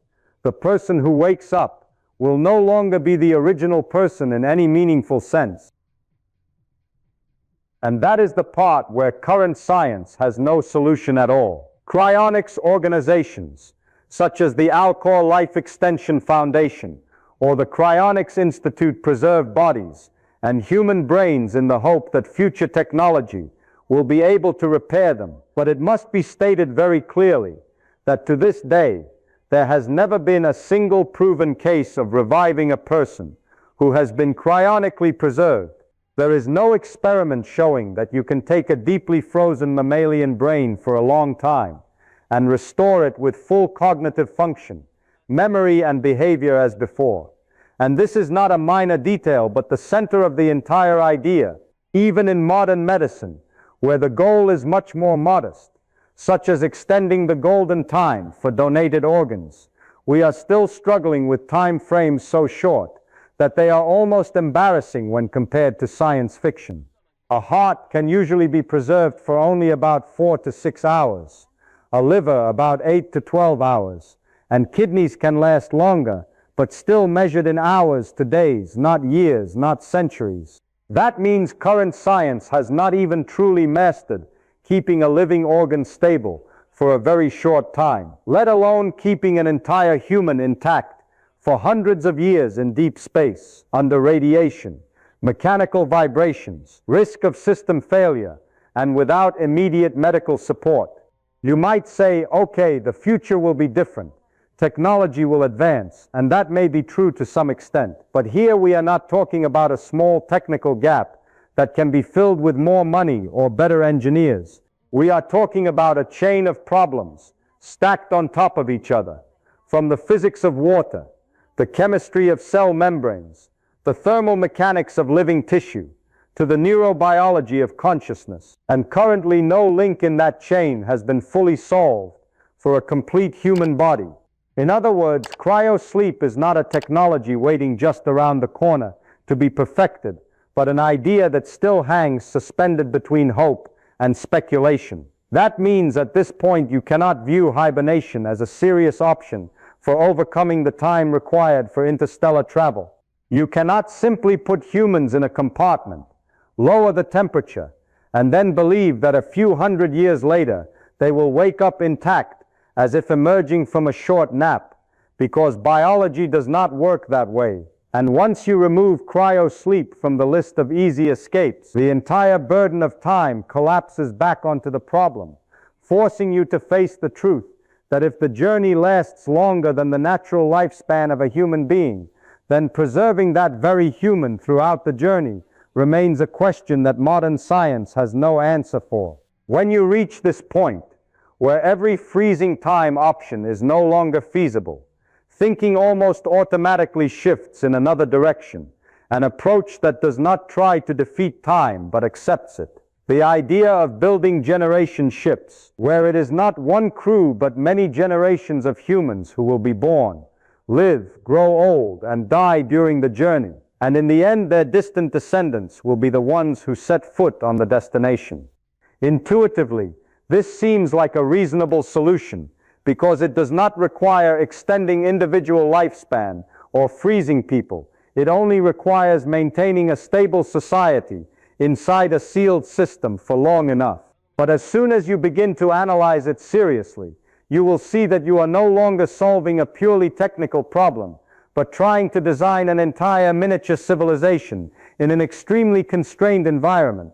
The person who wakes up will no longer be the original person in any meaningful sense. And that is the part where current science has no solution at all. Cryonics organizations, such as the Alcor Life Extension Foundation or the Cryonics Institute, preserve bodies and human brains in the hope that future technology will be able to repair them. But it must be stated very clearly that to this day, there has never been a single proven case of reviving a person who has been cryonically preserved. There is no experiment showing that you can take a deeply frozen mammalian brain for a long time and restore it with full cognitive function, memory and behavior as before. And this is not a minor detail, but the center of the entire idea, even in modern medicine, where the goal is much more modest, such as extending the golden time for donated organs. We are still struggling with time frames so short that they are almost embarrassing when compared to science fiction. A heart can usually be preserved for only about 4 to 6 hours, a liver about 8 to 12 hours, and kidneys can last longer, but still measured in hours to days, not years, not centuries. That means current science has not even truly mastered keeping a living organ stable for a very short time, let alone keeping an entire human intact for hundreds of years in deep space, under radiation, mechanical vibrations, risk of system failure, and without immediate medical support. You might say, okay, the future will be different. Technology will advance, and that may be true to some extent. But here we are not talking about a small technical gap that can be filled with more money or better engineers. We are talking about a chain of problems stacked on top of each other, from the physics of water, the chemistry of cell membranes, the thermal mechanics of living tissue, to the neurobiology of consciousness. And currently no link in that chain has been fully solved for a complete human body. In other words, cryosleep is not a technology waiting just around the corner to be perfected, but an idea that still hangs suspended between hope and speculation. That means at this point you cannot view hibernation as a serious option for overcoming the time required for interstellar travel. You cannot simply put humans in a compartment, lower the temperature, and then believe that a few hundred years later they will wake up intact as if emerging from a short nap, because biology does not work that way. And once you remove cryosleep from the list of easy escapes, the entire burden of time collapses back onto the problem, forcing you to face the truth that if the journey lasts longer than the natural lifespan of a human being, then preserving that very human throughout the journey remains a question that modern science has no answer for. When you reach this point, where every freezing time option is no longer feasible, thinking almost automatically shifts in another direction, an approach that does not try to defeat time but accepts it. The idea of building generation ships, where it is not one crew but many generations of humans who will be born, live, grow old, and die during the journey, and in the end their distant descendants will be the ones who set foot on the destination. Intuitively, this seems like a reasonable solution, because it does not require extending individual lifespan or freezing people. It only requires maintaining a stable society inside a sealed system for long enough. But as soon as you begin to analyze it seriously, you will see that you are no longer solving a purely technical problem, but trying to design an entire miniature civilization in an extremely constrained environment,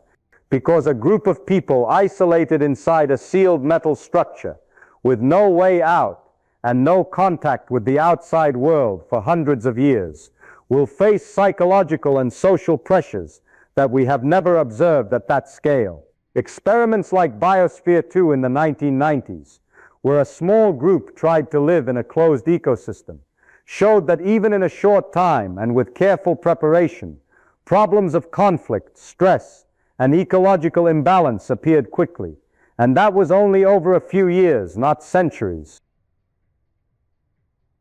because a group of people isolated inside a sealed metal structure with no way out and no contact with the outside world for hundreds of years will face psychological and social pressures that we have never observed at that scale. Experiments like Biosphere 2 in the 1990s, where a small group tried to live in a closed ecosystem, showed that even in a short time and with careful preparation, problems of conflict, stress, and ecological imbalance appeared quickly. And that was only over a few years, not centuries.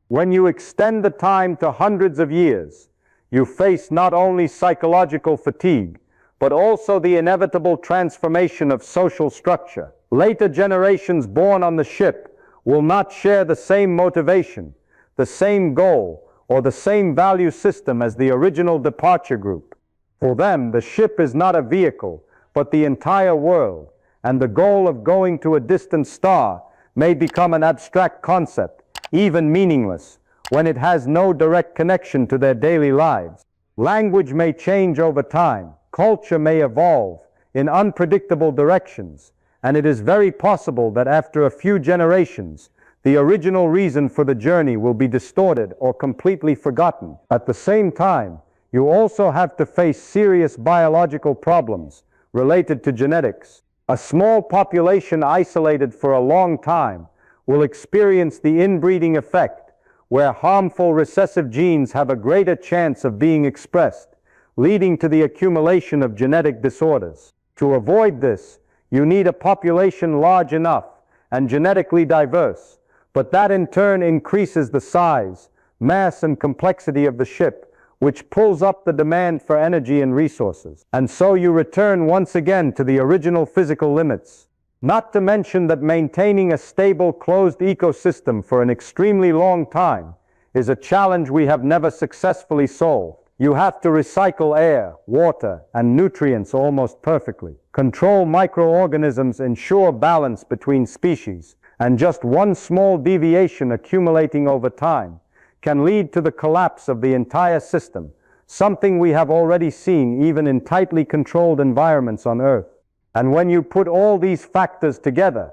When you extend the time to hundreds of years, you face not only psychological fatigue, but also the inevitable transformation of social structure. Later generations born on the ship will not share the same motivation the same goal, or the same value system as the original departure group. For them, the ship is not a vehicle, but the entire world, and the goal of going to a distant star may become an abstract concept, even meaningless, when it has no direct connection to their daily lives. Language may change over time, culture may evolve in unpredictable directions, and it is very possible that after a few generations, the original reason for the journey will be distorted or completely forgotten. At the same time, you also have to face serious biological problems related to genetics. A small population isolated for a long time will experience the inbreeding effect, where harmful recessive genes have a greater chance of being expressed, leading to the accumulation of genetic disorders. To avoid this, you need a population large enough and genetically diverse, but that in turn increases the size, mass, and complexity of the ship, which pulls up the demand for energy and resources. And so you return once again to the original physical limits. Not to mention that maintaining a stable, closed ecosystem for an extremely long time is a challenge we have never successfully solved. You have to recycle air, water, and nutrients almost perfectly, control microorganisms, ensure balance between species, and just one small deviation accumulating over time can lead to the collapse of the entire system, something we have already seen even in tightly controlled environments on Earth. And when you put all these factors together,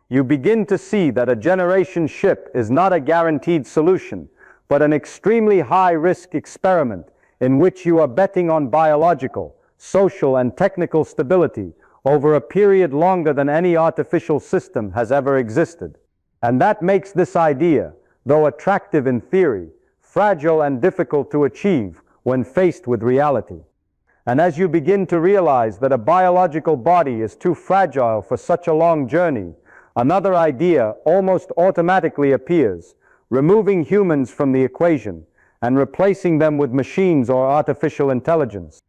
you begin to see that a generation ship is not a guaranteed solution, but an extremely high-risk experiment in which you are betting on biological, social, and technical stability over a period longer than any artificial system has ever existed. And that makes this idea, though attractive in theory, fragile and difficult to achieve when faced with reality. And as you begin to realize that a biological body is too fragile for such a long journey, another idea almost automatically appears, removing humans from the equation and replacing them with machines or artificial intelligence.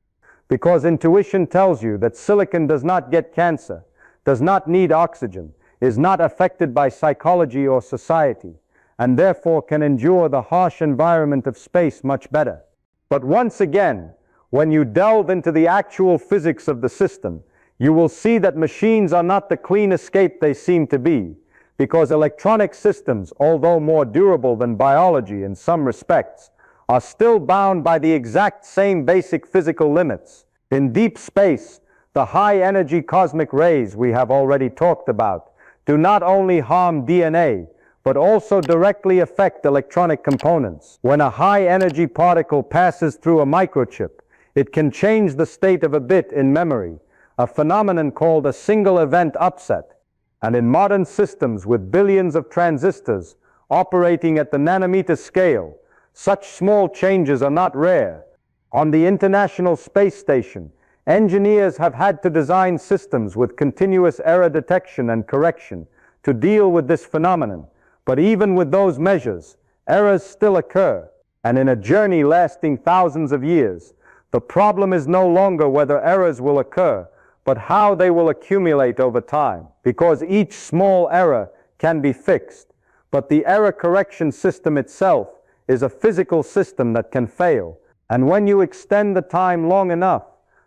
Because intuition tells you that silicon does not get cancer, does not need oxygen, is not affected by psychology or society, and therefore can endure the harsh environment of space much better. But once again, when you delve into the actual physics of the system, you will see that machines are not the clean escape they seem to be, because electronic systems, although more durable than biology in some respects, are still bound by the exact same basic physical limits. In deep space, the high-energy cosmic rays we have already talked about do not only harm DNA, but also directly affect electronic components. When a high-energy particle passes through a microchip, it can change the state of a bit in memory, a phenomenon called a single-event upset. And in modern systems with billions of transistors operating at the nanometer scale, such small changes are not rare. On the International Space Station, engineers have had to design systems with continuous error detection and correction to deal with this phenomenon. But even with those measures, errors still occur. And in a journey lasting thousands of years, the problem is no longer whether errors will occur, but how they will accumulate over time. Because each small error can be fixed, but the error correction system itself is a physical system that can fail. And when you extend the time long enough,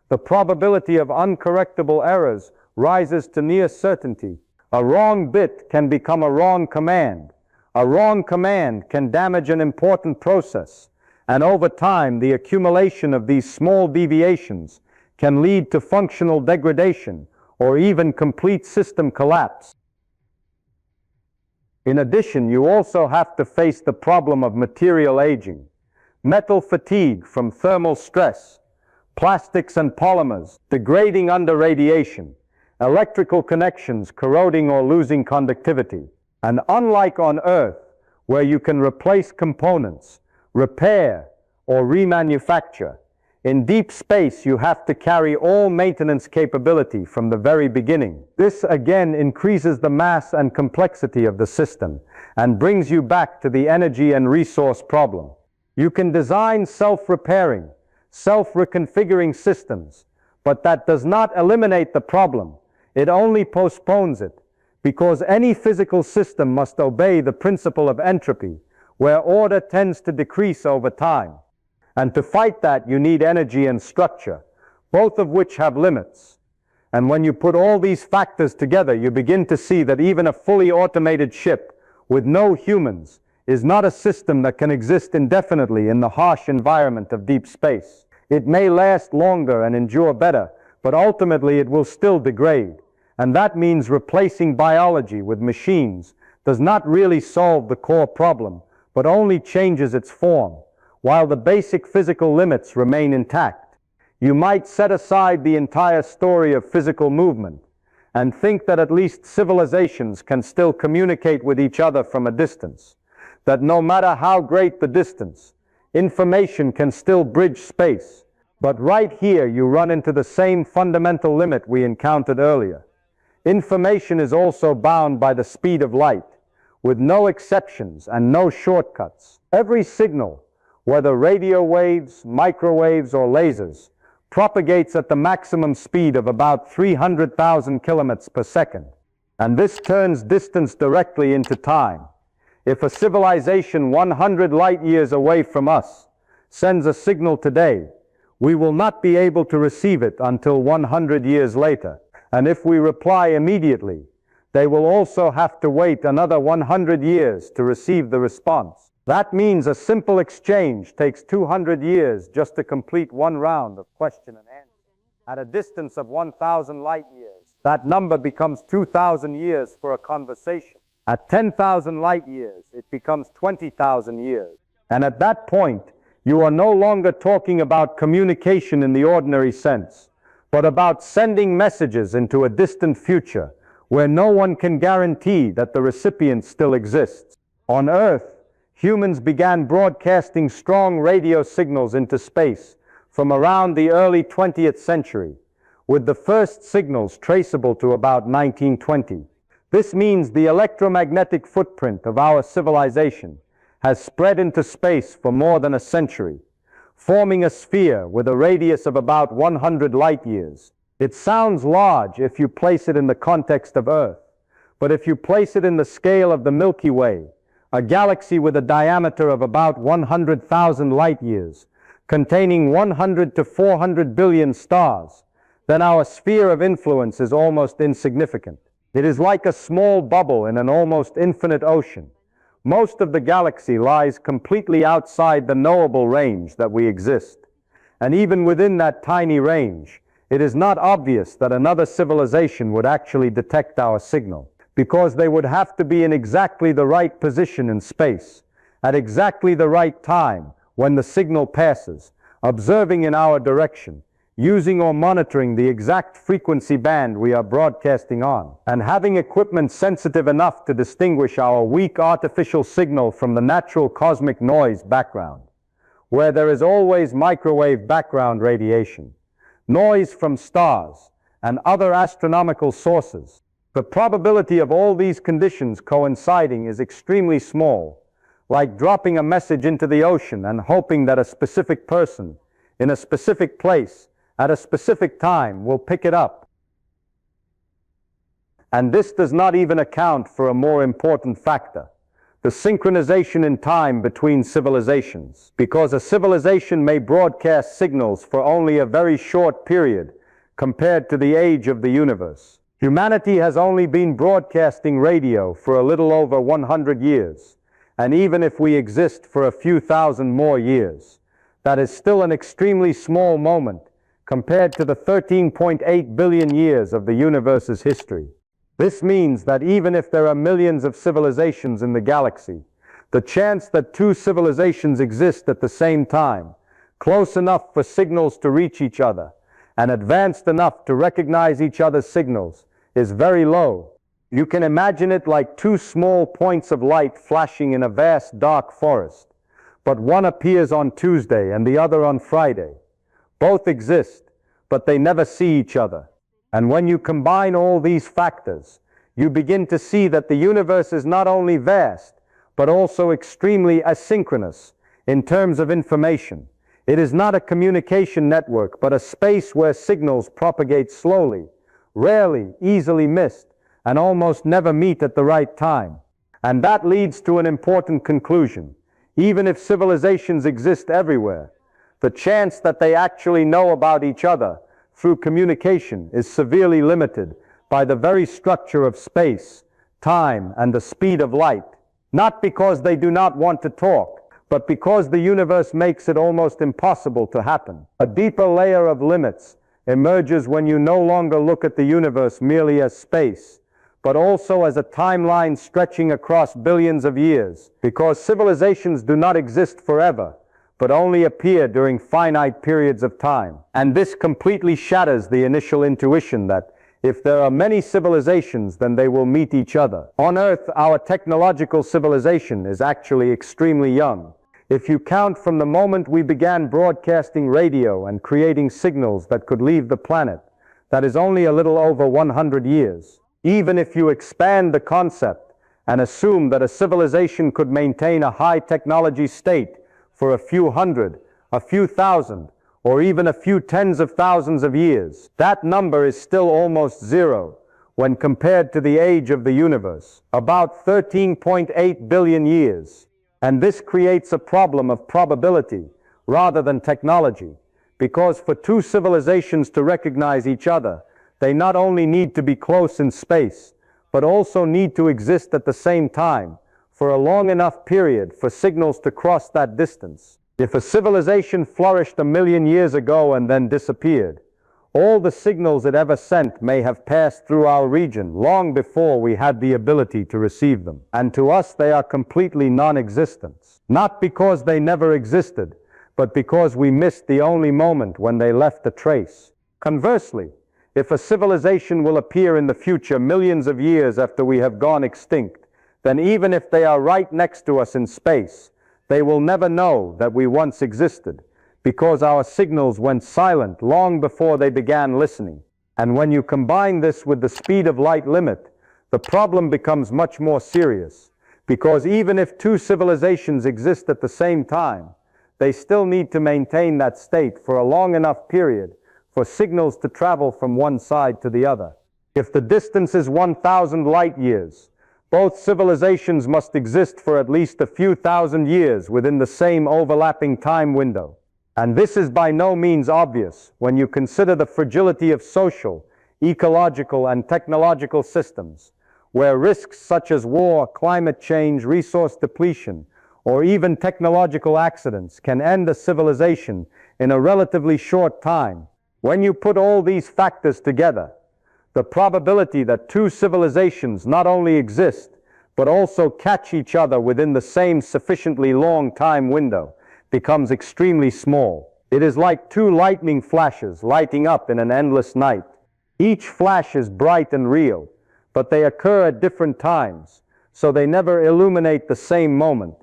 the probability of uncorrectable errors rises to near certainty. A wrong bit can become a wrong command. A wrong command can damage an important process. And over time, the accumulation of these small deviations can lead to functional degradation or even complete system collapse. In addition, you also have to face the problem of material aging, metal fatigue from thermal stress, plastics and polymers degrading under radiation, electrical connections corroding or losing conductivity. And unlike on Earth, where you can replace components, repair, or remanufacture, in deep space you have to carry all maintenance capability from the very beginning. This again increases the mass and complexity of the system and brings you back to the energy and resource problem. You can design self-repairing, self-reconfiguring systems, but that does not eliminate the problem. It only postpones it, because any physical system must obey the principle of entropy, where order tends to decrease over time. And to fight that, you need energy and structure, both of which have limits. And when you put all these factors together, you begin to see that even a fully automated ship with no humans is not a system that can exist indefinitely in the harsh environment of deep space. It may last longer and endure better, but ultimately it will still degrade. And that means replacing biology with machines does not really solve the core problem, but only changes its form, while the basic physical limits remain intact. You might set aside the entire story of physical movement and think that at least civilizations can still communicate with each other from a distance, that no matter how great the distance, information can still bridge space. But right here you run into the same fundamental limit we encountered earlier. Information is also bound by the speed of light, with no exceptions and no shortcuts. Every signal, whether radio waves, microwaves, or lasers, propagates at the maximum speed of about 300,000 kilometers per second. And this turns distance directly into time. If a civilization 100 light years away from us sends a signal today, we will not be able to receive it until 100 years later. And if we reply immediately, they will also have to wait another 100 years to receive the response. That means a simple exchange takes 200 years just to complete one round of question and answer. At a distance of 1,000 light years, that number becomes 2,000 years for a conversation. At 10,000 light years, it becomes 20,000 years. And at that point, you are no longer talking about communication in the ordinary sense, but about sending messages into a distant future where no one can guarantee that the recipient still exists. On Earth, humans began broadcasting strong radio signals into space from around the early 20th century, with the first signals traceable to about 1920. This means the electromagnetic footprint of our civilization has spread into space for more than a century, forming a sphere with a radius of about 100 light years. It sounds large if you place it in the context of Earth, but if you place it in the scale of the Milky Way, a galaxy with a diameter of about 100,000 light years, containing 100 to 400 billion stars, then our sphere of influence is almost insignificant. It is like a small bubble in an almost infinite ocean. Most of the galaxy lies completely outside the knowable range that we exist. And even within that tiny range, it is not obvious that another civilization would actually detect our signal, because they would have to be in exactly the right position in space, at exactly the right time when the signal passes, observing in our direction, using or monitoring the exact frequency band we are broadcasting on, and having equipment sensitive enough to distinguish our weak artificial signal from the natural cosmic noise background, where there is always microwave background radiation, noise from stars, and other astronomical sources. The probability of all these conditions coinciding is extremely small, like dropping a message into the ocean and hoping that a specific person, in a specific place, at a specific time, will pick it up. And this does not even account for a more important factor, the synchronization in time between civilizations, because a civilization may broadcast signals for only a very short period compared to the age of the universe. Humanity has only been broadcasting radio for a little over 100 years, and even if we exist for a few thousand more years, that is still an extremely small moment compared to the 13.8 billion years of the universe's history. This means that even if there are millions of civilizations in the galaxy, the chance that two civilizations exist at the same time, close enough for signals to reach each other, and advanced enough to recognize each other's signals, is very low. You can imagine it like two small points of light flashing in a vast dark forest, but one appears on Tuesday and the other on Friday. Both exist, but they never see each other. And when you combine all these factors, you begin to see that the universe is not only vast, but also extremely asynchronous in terms of information. It is not a communication network, but a space where signals propagate slowly, rarely, easily missed, and almost never meet at the right time. And that leads to an important conclusion. Even if civilizations exist everywhere, the chance that they actually know about each other through communication is severely limited by the very structure of space, time, and the speed of light. Not because they do not want to talk, but because the universe makes it almost impossible to happen. A deeper layer of limits emerges when you no longer look at the universe merely as space, but also as a timeline stretching across billions of years, because civilizations do not exist forever, but only appear during finite periods of time. And this completely shatters the initial intuition that if there are many civilizations, then they will meet each other. On Earth, our technological civilization is actually extremely young. If you count from the moment we began broadcasting radio and creating signals that could leave the planet, that is only a little over 100 years. Even if you expand the concept and assume that a civilization could maintain a high technology state for a few hundred, a few thousand, or even a few tens of thousands of years, that number is still almost zero when compared to the age of the universe, about 13.8 billion years. And this creates a problem of probability rather than technology, because for two civilizations to recognize each other, they not only need to be close in space, but also need to exist at the same time for a long enough period for signals to cross that distance. If a civilization flourished 1,000,000 years ago and then disappeared, all the signals it ever sent may have passed through our region long before we had the ability to receive them. And to us, they are completely non-existent. Not because they never existed, but because we missed the only moment when they left a trace. Conversely, if a civilization will appear in the future millions of years after we have gone extinct, then even if they are right next to us in space, they will never know that we once existed, because our signals went silent long before they began listening. And when you combine this with the speed of light limit, the problem becomes much more serious, because even if two civilizations exist at the same time, they still need to maintain that state for a long enough period for signals to travel from one side to the other. If the distance is 1,000 light years, both civilizations must exist for at least a few thousand years within the same overlapping time window. And this is by no means obvious when you consider the fragility of social, ecological, and technological systems, where risks such as war, climate change, resource depletion, or even technological accidents can end a civilization in a relatively short time. When you put all these factors together, the probability that two civilizations not only exist, but also catch each other within the same sufficiently long time window becomes extremely small. It is like two lightning flashes lighting up in an endless night. Each flash is bright and real, but they occur at different times, so they never illuminate the same moment.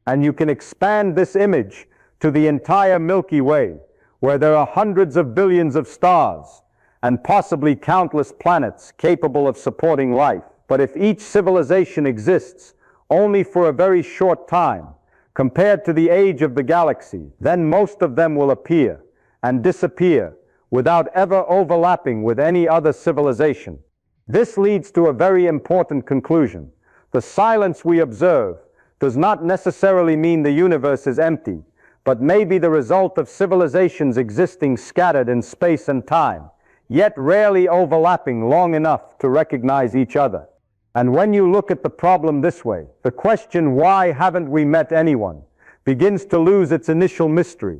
And you can expand this image to the entire Milky Way, where there are hundreds of billions of stars and possibly countless planets capable of supporting life. But if each civilization exists only for a very short time, compared to the age of the galaxy, then most of them will appear and disappear without ever overlapping with any other civilization. This leads to a very important conclusion. The silence we observe does not necessarily mean the universe is empty, but may be the result of civilizations existing scattered in space and time, yet rarely overlapping long enough to recognize each other. And when you look at the problem this way, the question, why haven't we met anyone, begins to lose its initial mystery,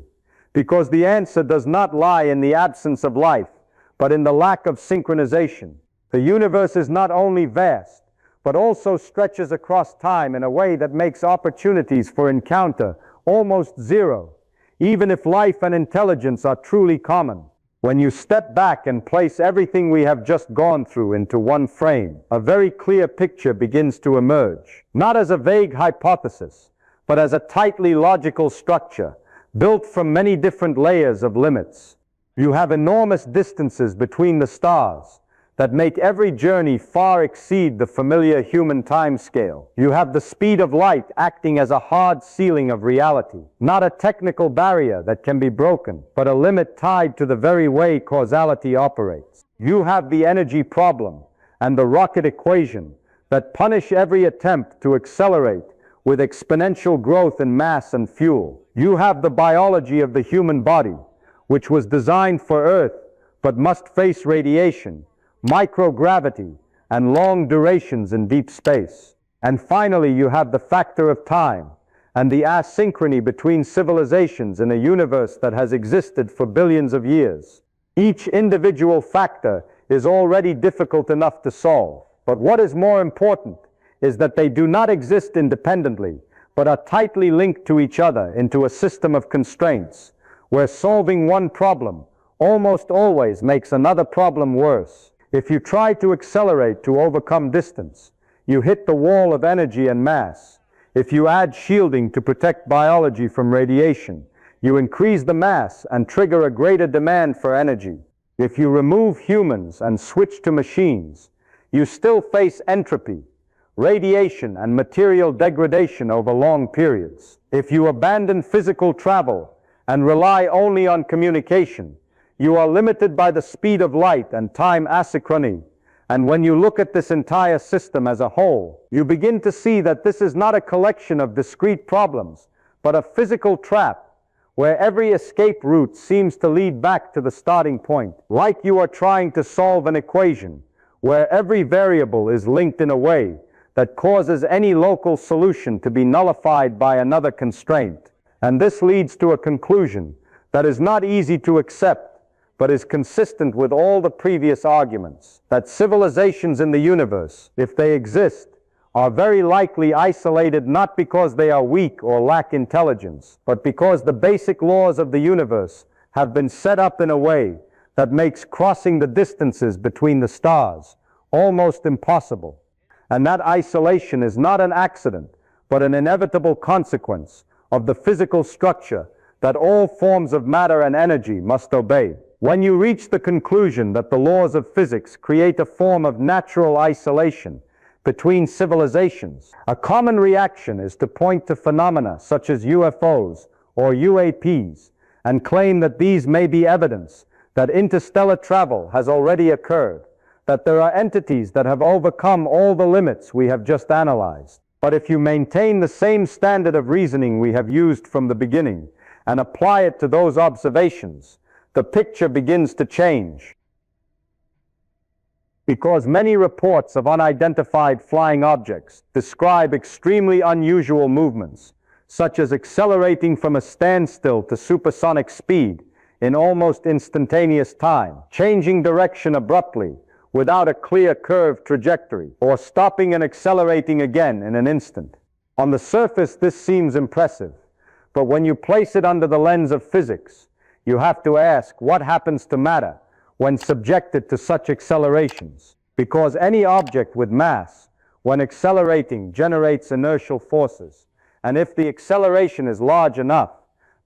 because the answer does not lie in the absence of life, but in the lack of synchronization. The universe is not only vast, but also stretches across time in a way that makes opportunities for encounter almost zero, even if life and intelligence are truly common. When you step back and place everything we have just gone through into one frame, a very clear picture begins to emerge, not as a vague hypothesis, but as a tightly logical structure, built from many different layers of limits. You have enormous distances between the stars that make every journey far exceed the familiar human time scale. You have the speed of light acting as a hard ceiling of reality, not a technical barrier that can be broken, but a limit tied to the very way causality operates. You have the energy problem and the rocket equation that punish every attempt to accelerate with exponential growth in mass and fuel. You have the biology of the human body, which was designed for Earth, but must face radiation, microgravity, and long durations in deep space. And finally, you have the factor of time and the asynchrony between civilizations in a universe that has existed for billions of years. Each individual factor is already difficult enough to solve. But what is more important is that they do not exist independently, but are tightly linked to each other into a system of constraints, where solving one problem almost always makes another problem worse. If you try to accelerate to overcome distance, you hit the wall of energy and mass. If you add shielding to protect biology from radiation, you increase the mass and trigger a greater demand for energy. If you remove humans and switch to machines, you still face entropy, radiation, and material degradation over long periods. If you abandon physical travel and rely only on communication, you are limited by the speed of light and time asynchrony. And when you look at this entire system as a whole, you begin to see that this is not a collection of discrete problems, but a physical trap where every escape route seems to lead back to the starting point, like you are trying to solve an equation where every variable is linked in a way that causes any local solution to be nullified by another constraint. And this leads to a conclusion that is not easy to accept, but is consistent with all the previous arguments, that civilizations in the universe, if they exist, are very likely isolated not because they are weak or lack intelligence, but because the basic laws of the universe have been set up in a way that makes crossing the distances between the stars almost impossible. And that isolation is not an accident, but an inevitable consequence of the physical structure that all forms of matter and energy must obey. When you reach the conclusion that the laws of physics create a form of natural isolation between civilizations, a common reaction is to point to phenomena such as UFOs or UAPs and claim that these may be evidence that interstellar travel has already occurred, that there are entities that have overcome all the limits we have just analyzed. But if you maintain the same standard of reasoning we have used from the beginning and apply it to those observations, the picture begins to change. Because many reports of unidentified flying objects describe extremely unusual movements, such as accelerating from a standstill to supersonic speed in almost instantaneous time, changing direction abruptly without a clear curved trajectory, or stopping and accelerating again in an instant. On the surface, this seems impressive, but when you place it under the lens of physics, you have to ask what happens to matter when subjected to such accelerations. Because any object with mass, when accelerating, generates inertial forces. And if the acceleration is large enough,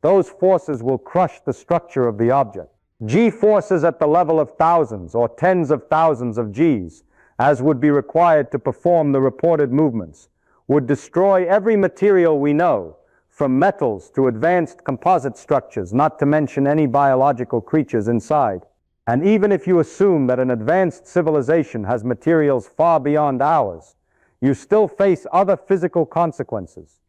those forces will crush the structure of the object. G-forces at the level of thousands or tens of thousands of Gs, as would be required to perform the reported movements, would destroy every material we know, from metals to advanced composite structures, not to mention any biological creatures inside. And even if you assume that an advanced civilization has materials far beyond ours, you still face other physical consequences.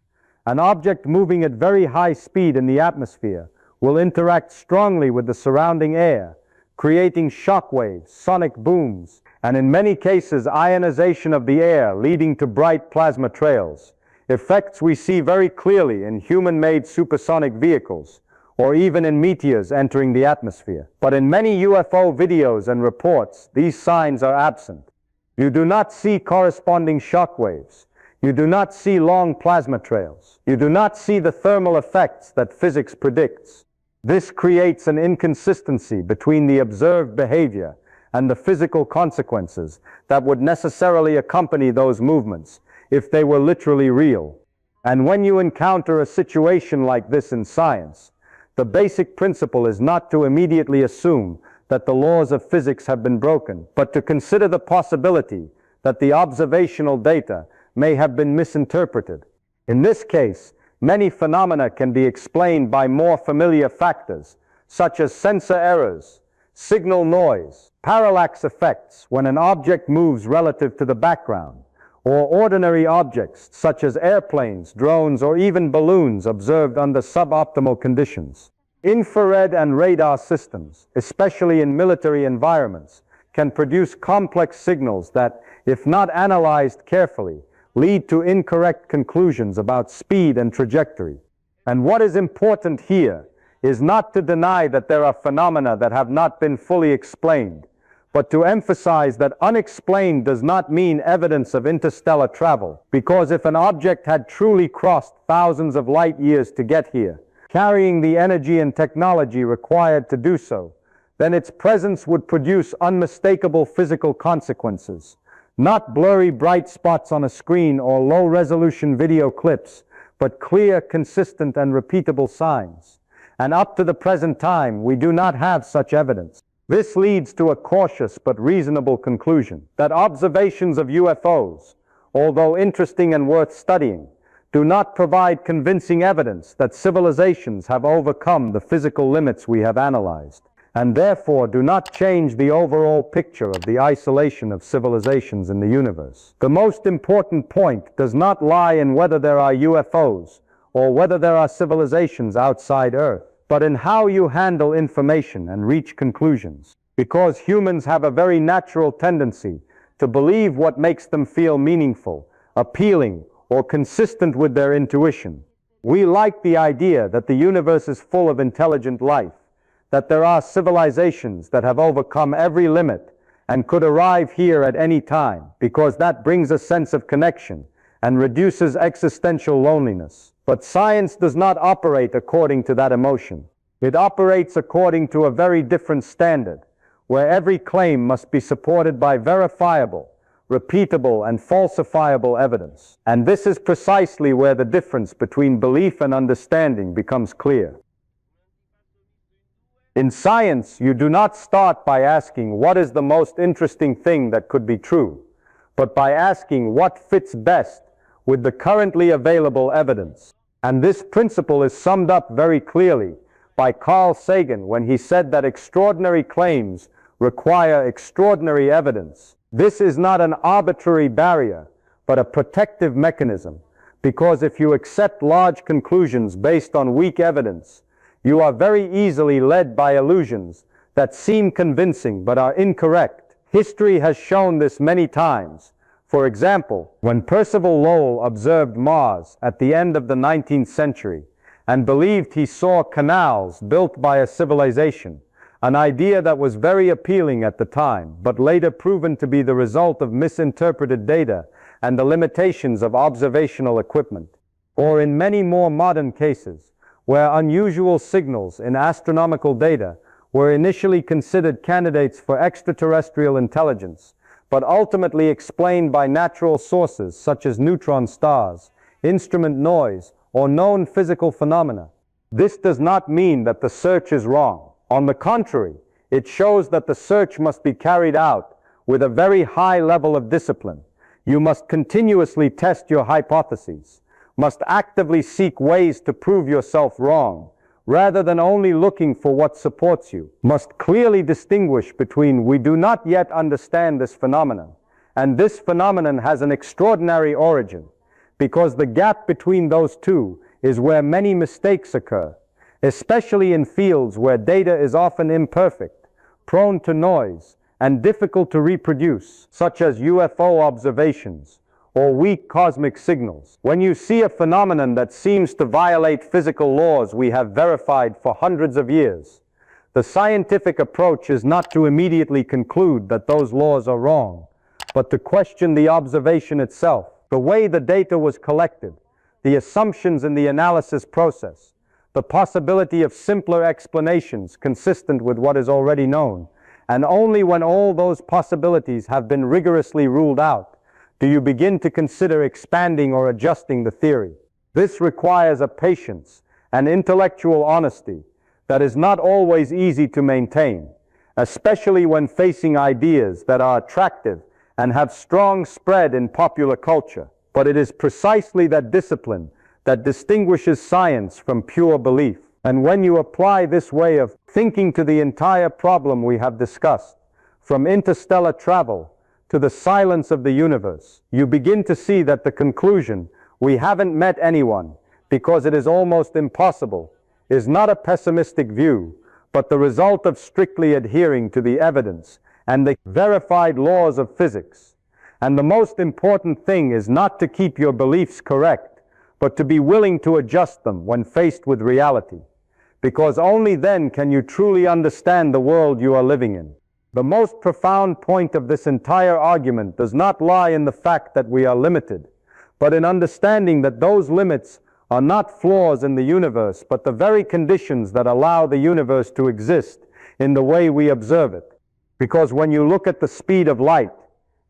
An object moving at very high speed in the atmosphere will interact strongly with the surrounding air, creating shock waves, sonic booms, and in many cases ionization of the air, leading to bright plasma trails. Effects we see very clearly in human-made supersonic vehicles, or even in meteors entering the atmosphere. But in many UFO videos and reports, these signs are absent. You do not see corresponding shock waves. You do not see long plasma trails. You do not see the thermal effects that physics predicts. This creates an inconsistency between the observed behavior and the physical consequences that would necessarily accompany those movements if they were literally real. And when you encounter a situation like this in science, the basic principle is not to immediately assume that the laws of physics have been broken, but to consider the possibility that the observational data may have been misinterpreted. In this case, many phenomena can be explained by more familiar factors, such as sensor errors, signal noise, parallax effects when an object moves relative to the background, or ordinary objects such as airplanes, drones, or even balloons observed under suboptimal conditions. Infrared and radar systems, especially in military environments, can produce complex signals that, if not analyzed carefully, lead to incorrect conclusions about speed and trajectory. And what is important here is not to deny that there are phenomena that have not been fully explained, but to emphasize that unexplained does not mean evidence of interstellar travel, because if an object had truly crossed thousands of light years to get here, carrying the energy and technology required to do so, then its presence would produce unmistakable physical consequences, not blurry bright spots on a screen or low-resolution video clips, but clear, consistent, and repeatable signs. And up to the present time, we do not have such evidence. This leads to a cautious but reasonable conclusion that observations of UFOs, although interesting and worth studying, do not provide convincing evidence that civilizations have overcome the physical limits we have analyzed, and therefore do not change the overall picture of the isolation of civilizations in the universe. The most important point does not lie in whether there are UFOs or whether there are civilizations outside Earth, but in how you handle information and reach conclusions. Because humans have a very natural tendency to believe what makes them feel meaningful, appealing, or consistent with their intuition. We like the idea that the universe is full of intelligent life, that there are civilizations that have overcome every limit and could arrive here at any time, because that brings a sense of connection and reduces existential loneliness. But science does not operate according to that emotion. It operates according to a very different standard, where every claim must be supported by verifiable, repeatable, and falsifiable evidence. And this is precisely where the difference between belief and understanding becomes clear. In science, you do not start by asking what is the most interesting thing that could be true, but by asking what fits best with the currently available evidence. And this principle is summed up very clearly by Carl Sagan when he said that extraordinary claims require extraordinary evidence. This is not an arbitrary barrier, but a protective mechanism, because if you accept large conclusions based on weak evidence, you are very easily led by illusions that seem convincing but are incorrect. History has shown this many times. For example, when Percival Lowell observed Mars at the end of the 19th century and believed he saw canals built by a civilization, an idea that was very appealing at the time, but later proven to be the result of misinterpreted data and the limitations of observational equipment. Or in many more modern cases, where unusual signals in astronomical data were initially considered candidates for extraterrestrial intelligence, but ultimately explained by natural sources such as neutron stars, instrument noise, or known physical phenomena. This does not mean that the search is wrong. On the contrary, it shows that the search must be carried out with a very high level of discipline. You must continuously test your hypotheses, must actively seek ways to prove yourself wrong, rather than only looking for what supports you, must clearly distinguish between "we do not yet understand this phenomenon" and "this phenomenon has an extraordinary origin," because the gap between those two is where many mistakes occur, especially in fields where data is often imperfect, prone to noise, and difficult to reproduce, such as UFO observations or weak cosmic signals. When you see a phenomenon that seems to violate physical laws we have verified for hundreds of years, the scientific approach is not to immediately conclude that those laws are wrong, but to question the observation itself, the way the data was collected, the assumptions in the analysis process, the possibility of simpler explanations consistent with what is already known. And only when all those possibilities have been rigorously ruled out do you begin to consider expanding or adjusting the theory. This requires a patience and intellectual honesty that is not always easy to maintain, especially when facing ideas that are attractive and have strong spread in popular culture. But it is precisely that discipline that distinguishes science from pure belief. And when you apply this way of thinking to the entire problem we have discussed, from interstellar travel to the silence of the universe, you begin to see that the conclusion, "we haven't met anyone because it is almost impossible," is not a pessimistic view, but the result of strictly adhering to the evidence and the verified laws of physics. And the most important thing is not to keep your beliefs correct, but to be willing to adjust them when faced with reality, because only then can you truly understand the world you are living in. The most profound point of this entire argument does not lie in the fact that we are limited, but in understanding that those limits are not flaws in the universe, but the very conditions that allow the universe to exist in the way we observe it. Because when you look at the speed of light,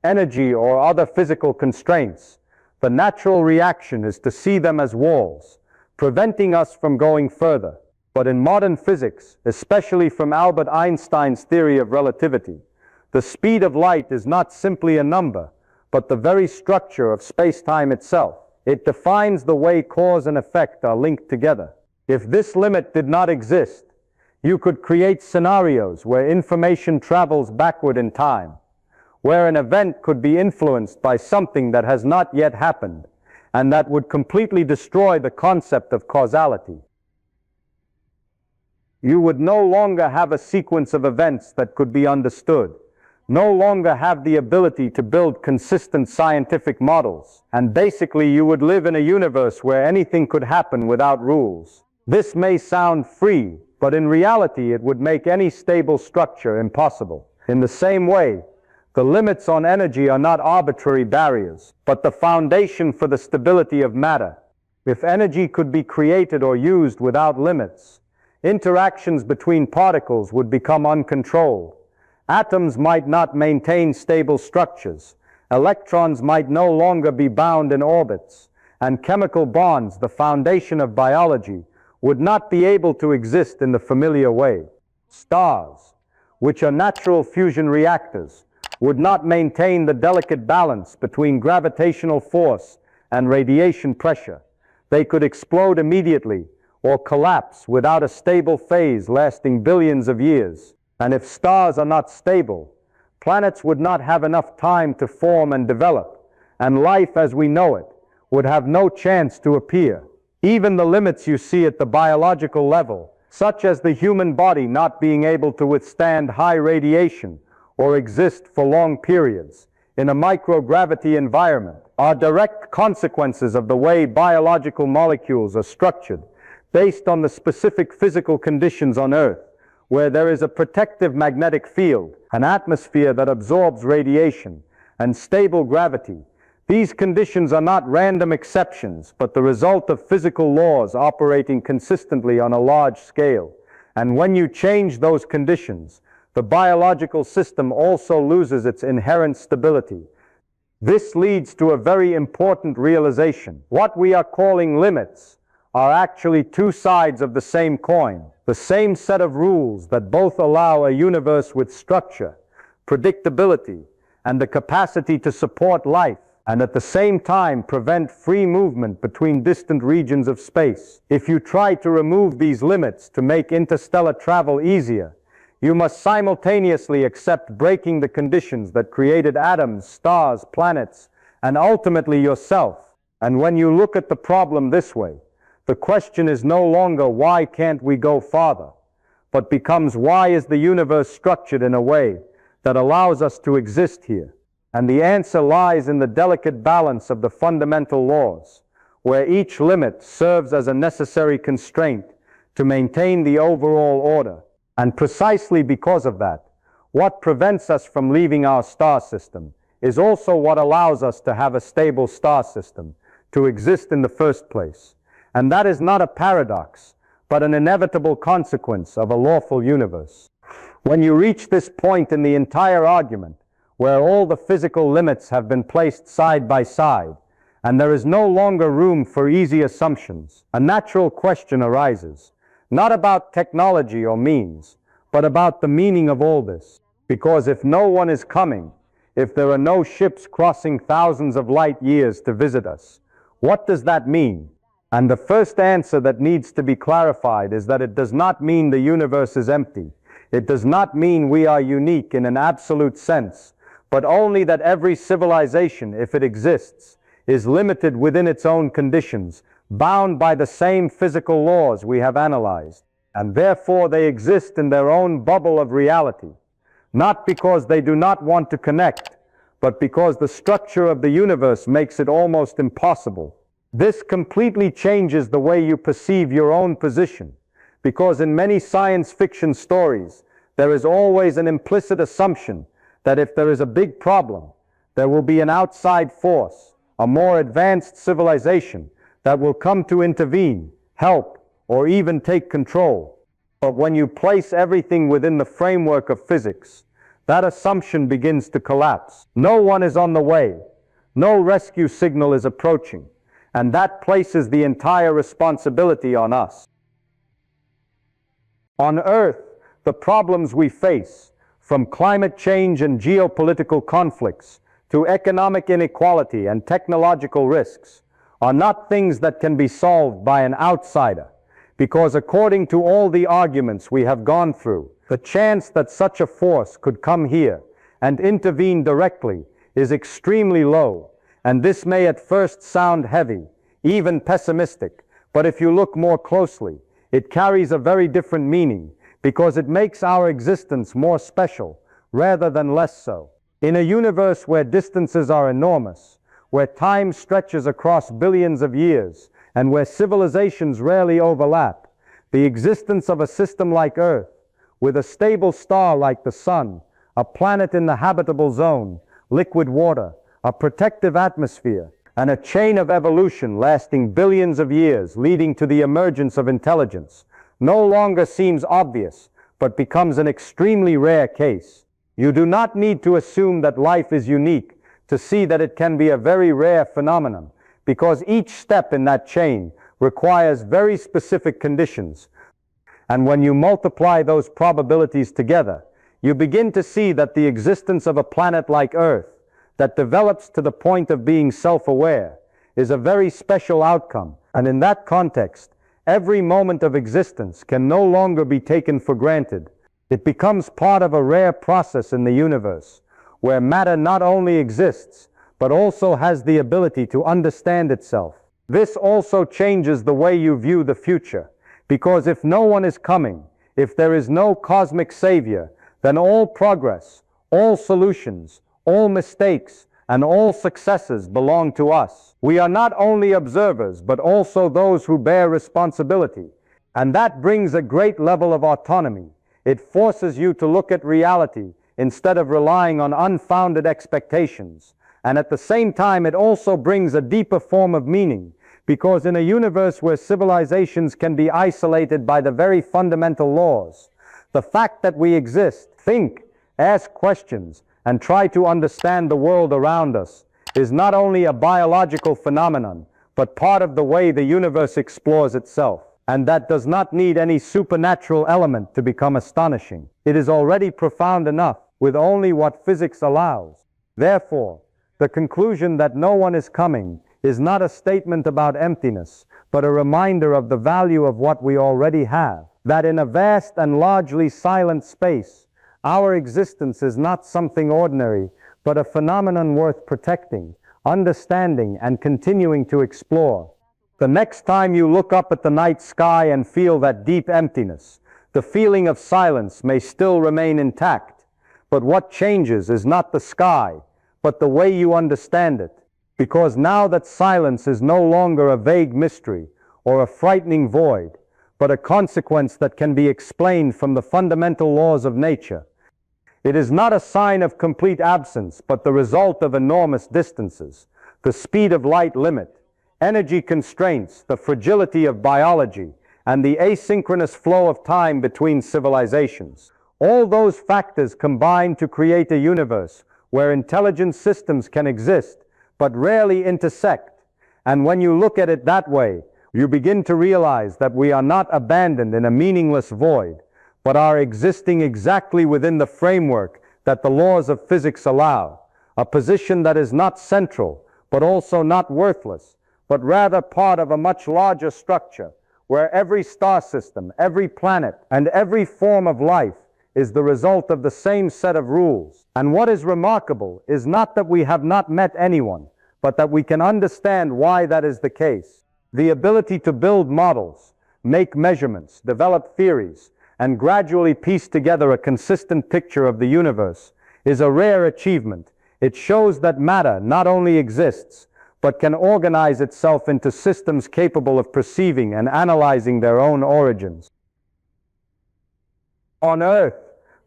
energy, or other physical constraints, the natural reaction is to see them as walls, preventing us from going further. But in modern physics, especially from Albert Einstein's theory of relativity, the speed of light is not simply a number, but the very structure of space-time itself. It defines the way cause and effect are linked together. If this limit did not exist, you could create scenarios where information travels backward in time, where an event could be influenced by something that has not yet happened, and that would completely destroy the concept of causality. You would no longer have a sequence of events that could be understood, no longer have the ability to build consistent scientific models, and basically you would live in a universe where anything could happen without rules. This may sound free, but in reality it would make any stable structure impossible. In the same way, the limits on energy are not arbitrary barriers, but the foundation for the stability of matter. If energy could be created or used without limits, interactions between particles would become uncontrolled. Atoms might not maintain stable structures, electrons might no longer be bound in orbits, and chemical bonds, the foundation of biology, would not be able to exist in the familiar way. Stars, which are natural fusion reactors, would not maintain the delicate balance between gravitational force and radiation pressure. They could explode immediately or collapse without a stable phase lasting billions of years. And if stars are not stable, planets would not have enough time to form and develop, and life as we know it would have no chance to appear. Even the limits you see at the biological level, such as the human body not being able to withstand high radiation or exist for long periods in a microgravity environment, are direct consequences of the way biological molecules are structured based on the specific physical conditions on Earth, where there is a protective magnetic field, an atmosphere that absorbs radiation, and stable gravity. These conditions are not random exceptions, but the result of physical laws operating consistently on a large scale. And when you change those conditions, the biological system also loses its inherent stability. This leads to a very important realization. What we are calling limits are actually two sides of the same coin, the same set of rules that both allow a universe with structure, predictability, and the capacity to support life, and at the same time prevent free movement between distant regions of space. If you try to remove these limits to make interstellar travel easier, you must simultaneously accept breaking the conditions that created atoms, stars, planets, and ultimately yourself. And when you look at the problem this way, the question is no longer why can't we go farther, but becomes why is the universe structured in a way that allows us to exist here? And the answer lies in the delicate balance of the fundamental laws, where each limit serves as a necessary constraint to maintain the overall order. And precisely because of that, what prevents us from leaving our star system is also what allows us to have a stable star system, to exist in the first place. And that is not a paradox, but an inevitable consequence of a lawful universe. When you reach this point in the entire argument, where all the physical limits have been placed side by side, and there is no longer room for easy assumptions, a natural question arises, not about technology or means, but about the meaning of all this. Because if no one is coming, if there are no ships crossing thousands of light years to visit us, what does that mean? And the first answer that needs to be clarified is that it does not mean the universe is empty. It does not mean we are unique in an absolute sense, but only that every civilization, if it exists, is limited within its own conditions, bound by the same physical laws we have analyzed, and therefore they exist in their own bubble of reality, not because they do not want to connect, but because the structure of the universe makes it almost impossible. This completely changes the way you perceive your own position, because in many science fiction stories, there is always an implicit assumption that if there is a big problem, there will be an outside force, a more advanced civilization, that will come to intervene, help, or even take control. But when you place everything within the framework of physics, that assumption begins to collapse. No one is on the way, no rescue signal is approaching, and that places the entire responsibility on us. On Earth, the problems we face, from climate change and geopolitical conflicts to economic inequality and technological risks, are not things that can be solved by an outsider, because according to all the arguments we have gone through, the chance that such a force could come here and intervene directly is extremely low, and this may at first sound heavy, even pessimistic, but if you look more closely, it carries a very different meaning, because it makes our existence more special rather than less so. In a universe where distances are enormous, where time stretches across billions of years, and where civilizations rarely overlap, the existence of a system like Earth, with a stable star like the Sun, a planet in the habitable zone, liquid water, a protective atmosphere, and a chain of evolution lasting billions of years leading to the emergence of intelligence, no longer seems obvious, but becomes an extremely rare case. You do not need to assume that life is unique to see that it can be a very rare phenomenon, because each step in that chain requires very specific conditions. And when you multiply those probabilities together, you begin to see that the existence of a planet like Earth, that develops to the point of being self-aware, is a very special outcome. And in that context, every moment of existence can no longer be taken for granted. It becomes part of a rare process in the universe, where matter not only exists, but also has the ability to understand itself. This also changes the way you view the future, because if no one is coming, if there is no cosmic savior, then all progress, all solutions, all mistakes, and all successes belong to us. We are not only observers, but also those who bear responsibility. And that brings a great level of autonomy. It forces you to look at reality instead of relying on unfounded expectations. And at the same time, it also brings a deeper form of meaning, because in a universe where civilizations can be isolated by the very fundamental laws, the fact that we exist, think, ask questions, and try to understand the world around us is not only a biological phenomenon, but part of the way the universe explores itself. And that does not need any supernatural element to become astonishing. It is already profound enough with only what physics allows. Therefore, the conclusion that no one is coming is not a statement about emptiness, but a reminder of the value of what we already have. That in a vast and largely silent space, our existence is not something ordinary, but a phenomenon worth protecting, understanding, and continuing to explore. The next time you look up at the night sky and feel that deep emptiness, the feeling of silence may still remain intact, but what changes is not the sky, but the way you understand it. Because now that silence is no longer a vague mystery or a frightening void, but a consequence that can be explained from the fundamental laws of nature. It is not a sign of complete absence, but the result of enormous distances, the speed of light limit, energy constraints, the fragility of biology, and the asynchronous flow of time between civilizations. All those factors combine to create a universe where intelligent systems can exist, but rarely intersect. And when you look at it that way, you begin to realize that we are not abandoned in a meaningless void, but are existing exactly within the framework that the laws of physics allow, a position that is not central, but also not worthless, but rather part of a much larger structure, where every star system, every planet, and every form of life is the result of the same set of rules. And what is remarkable is not that we have not met anyone, but that we can understand why that is the case. The ability to build models, make measurements, develop theories, and gradually piece together a consistent picture of the universe is a rare achievement. It shows that matter not only exists, but can organize itself into systems capable of perceiving and analyzing their own origins. On Earth,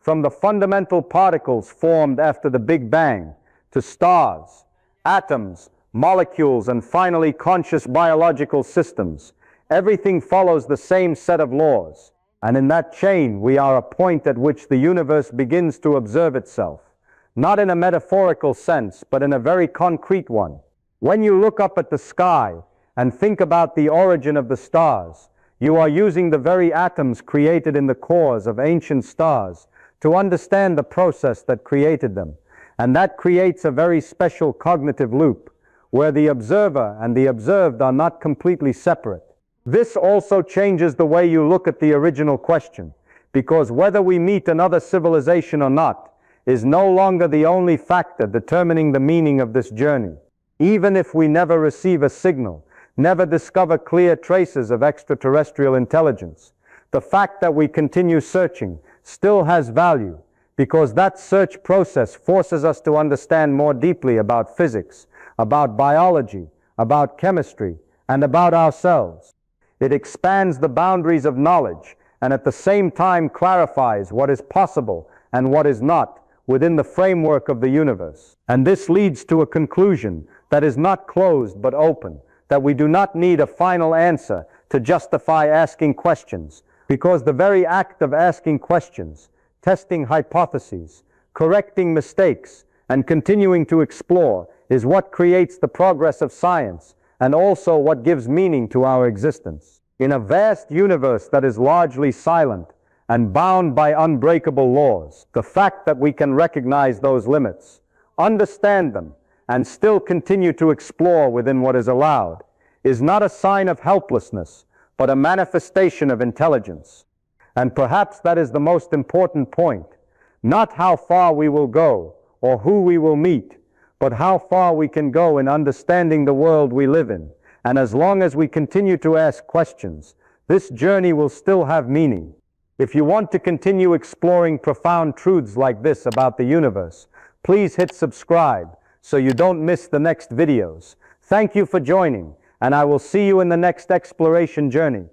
from the fundamental particles formed after the Big Bang, to stars, atoms, molecules, and finally conscious biological systems, everything follows the same set of laws. And in that chain, we are a point at which the universe begins to observe itself, not in a metaphorical sense, but in a very concrete one. When you look up at the sky and think about the origin of the stars, you are using the very atoms created in the cores of ancient stars to understand the process that created them. And that creates a very special cognitive loop, where the observer and the observed are not completely separate. This also changes the way you look at the original question, because whether we meet another civilization or not is no longer the only factor determining the meaning of this journey. Even if we never receive a signal, never discover clear traces of extraterrestrial intelligence, the fact that we continue searching still has value, because that search process forces us to understand more deeply about physics, about biology, about chemistry, and about ourselves. It expands the boundaries of knowledge and at the same time clarifies what is possible and what is not within the framework of the universe. And this leads to a conclusion that is not closed but open, that we do not need a final answer to justify asking questions, because the very act of asking questions, testing hypotheses, correcting mistakes, and continuing to explore is what creates the progress of science and also what gives meaning to our existence. In a vast universe that is largely silent and bound by unbreakable laws, the fact that we can recognize those limits, understand them, and still continue to explore within what is allowed is not a sign of helplessness, but a manifestation of intelligence. And perhaps that is the most important point, not how far we will go or who we will meet, but how far we can go in understanding the world we live in. And as long as we continue to ask questions, this journey will still have meaning. If you want to continue exploring profound truths like this about the universe, please hit subscribe so you don't miss the next videos. Thank you for joining, and I will see you in the next exploration journey.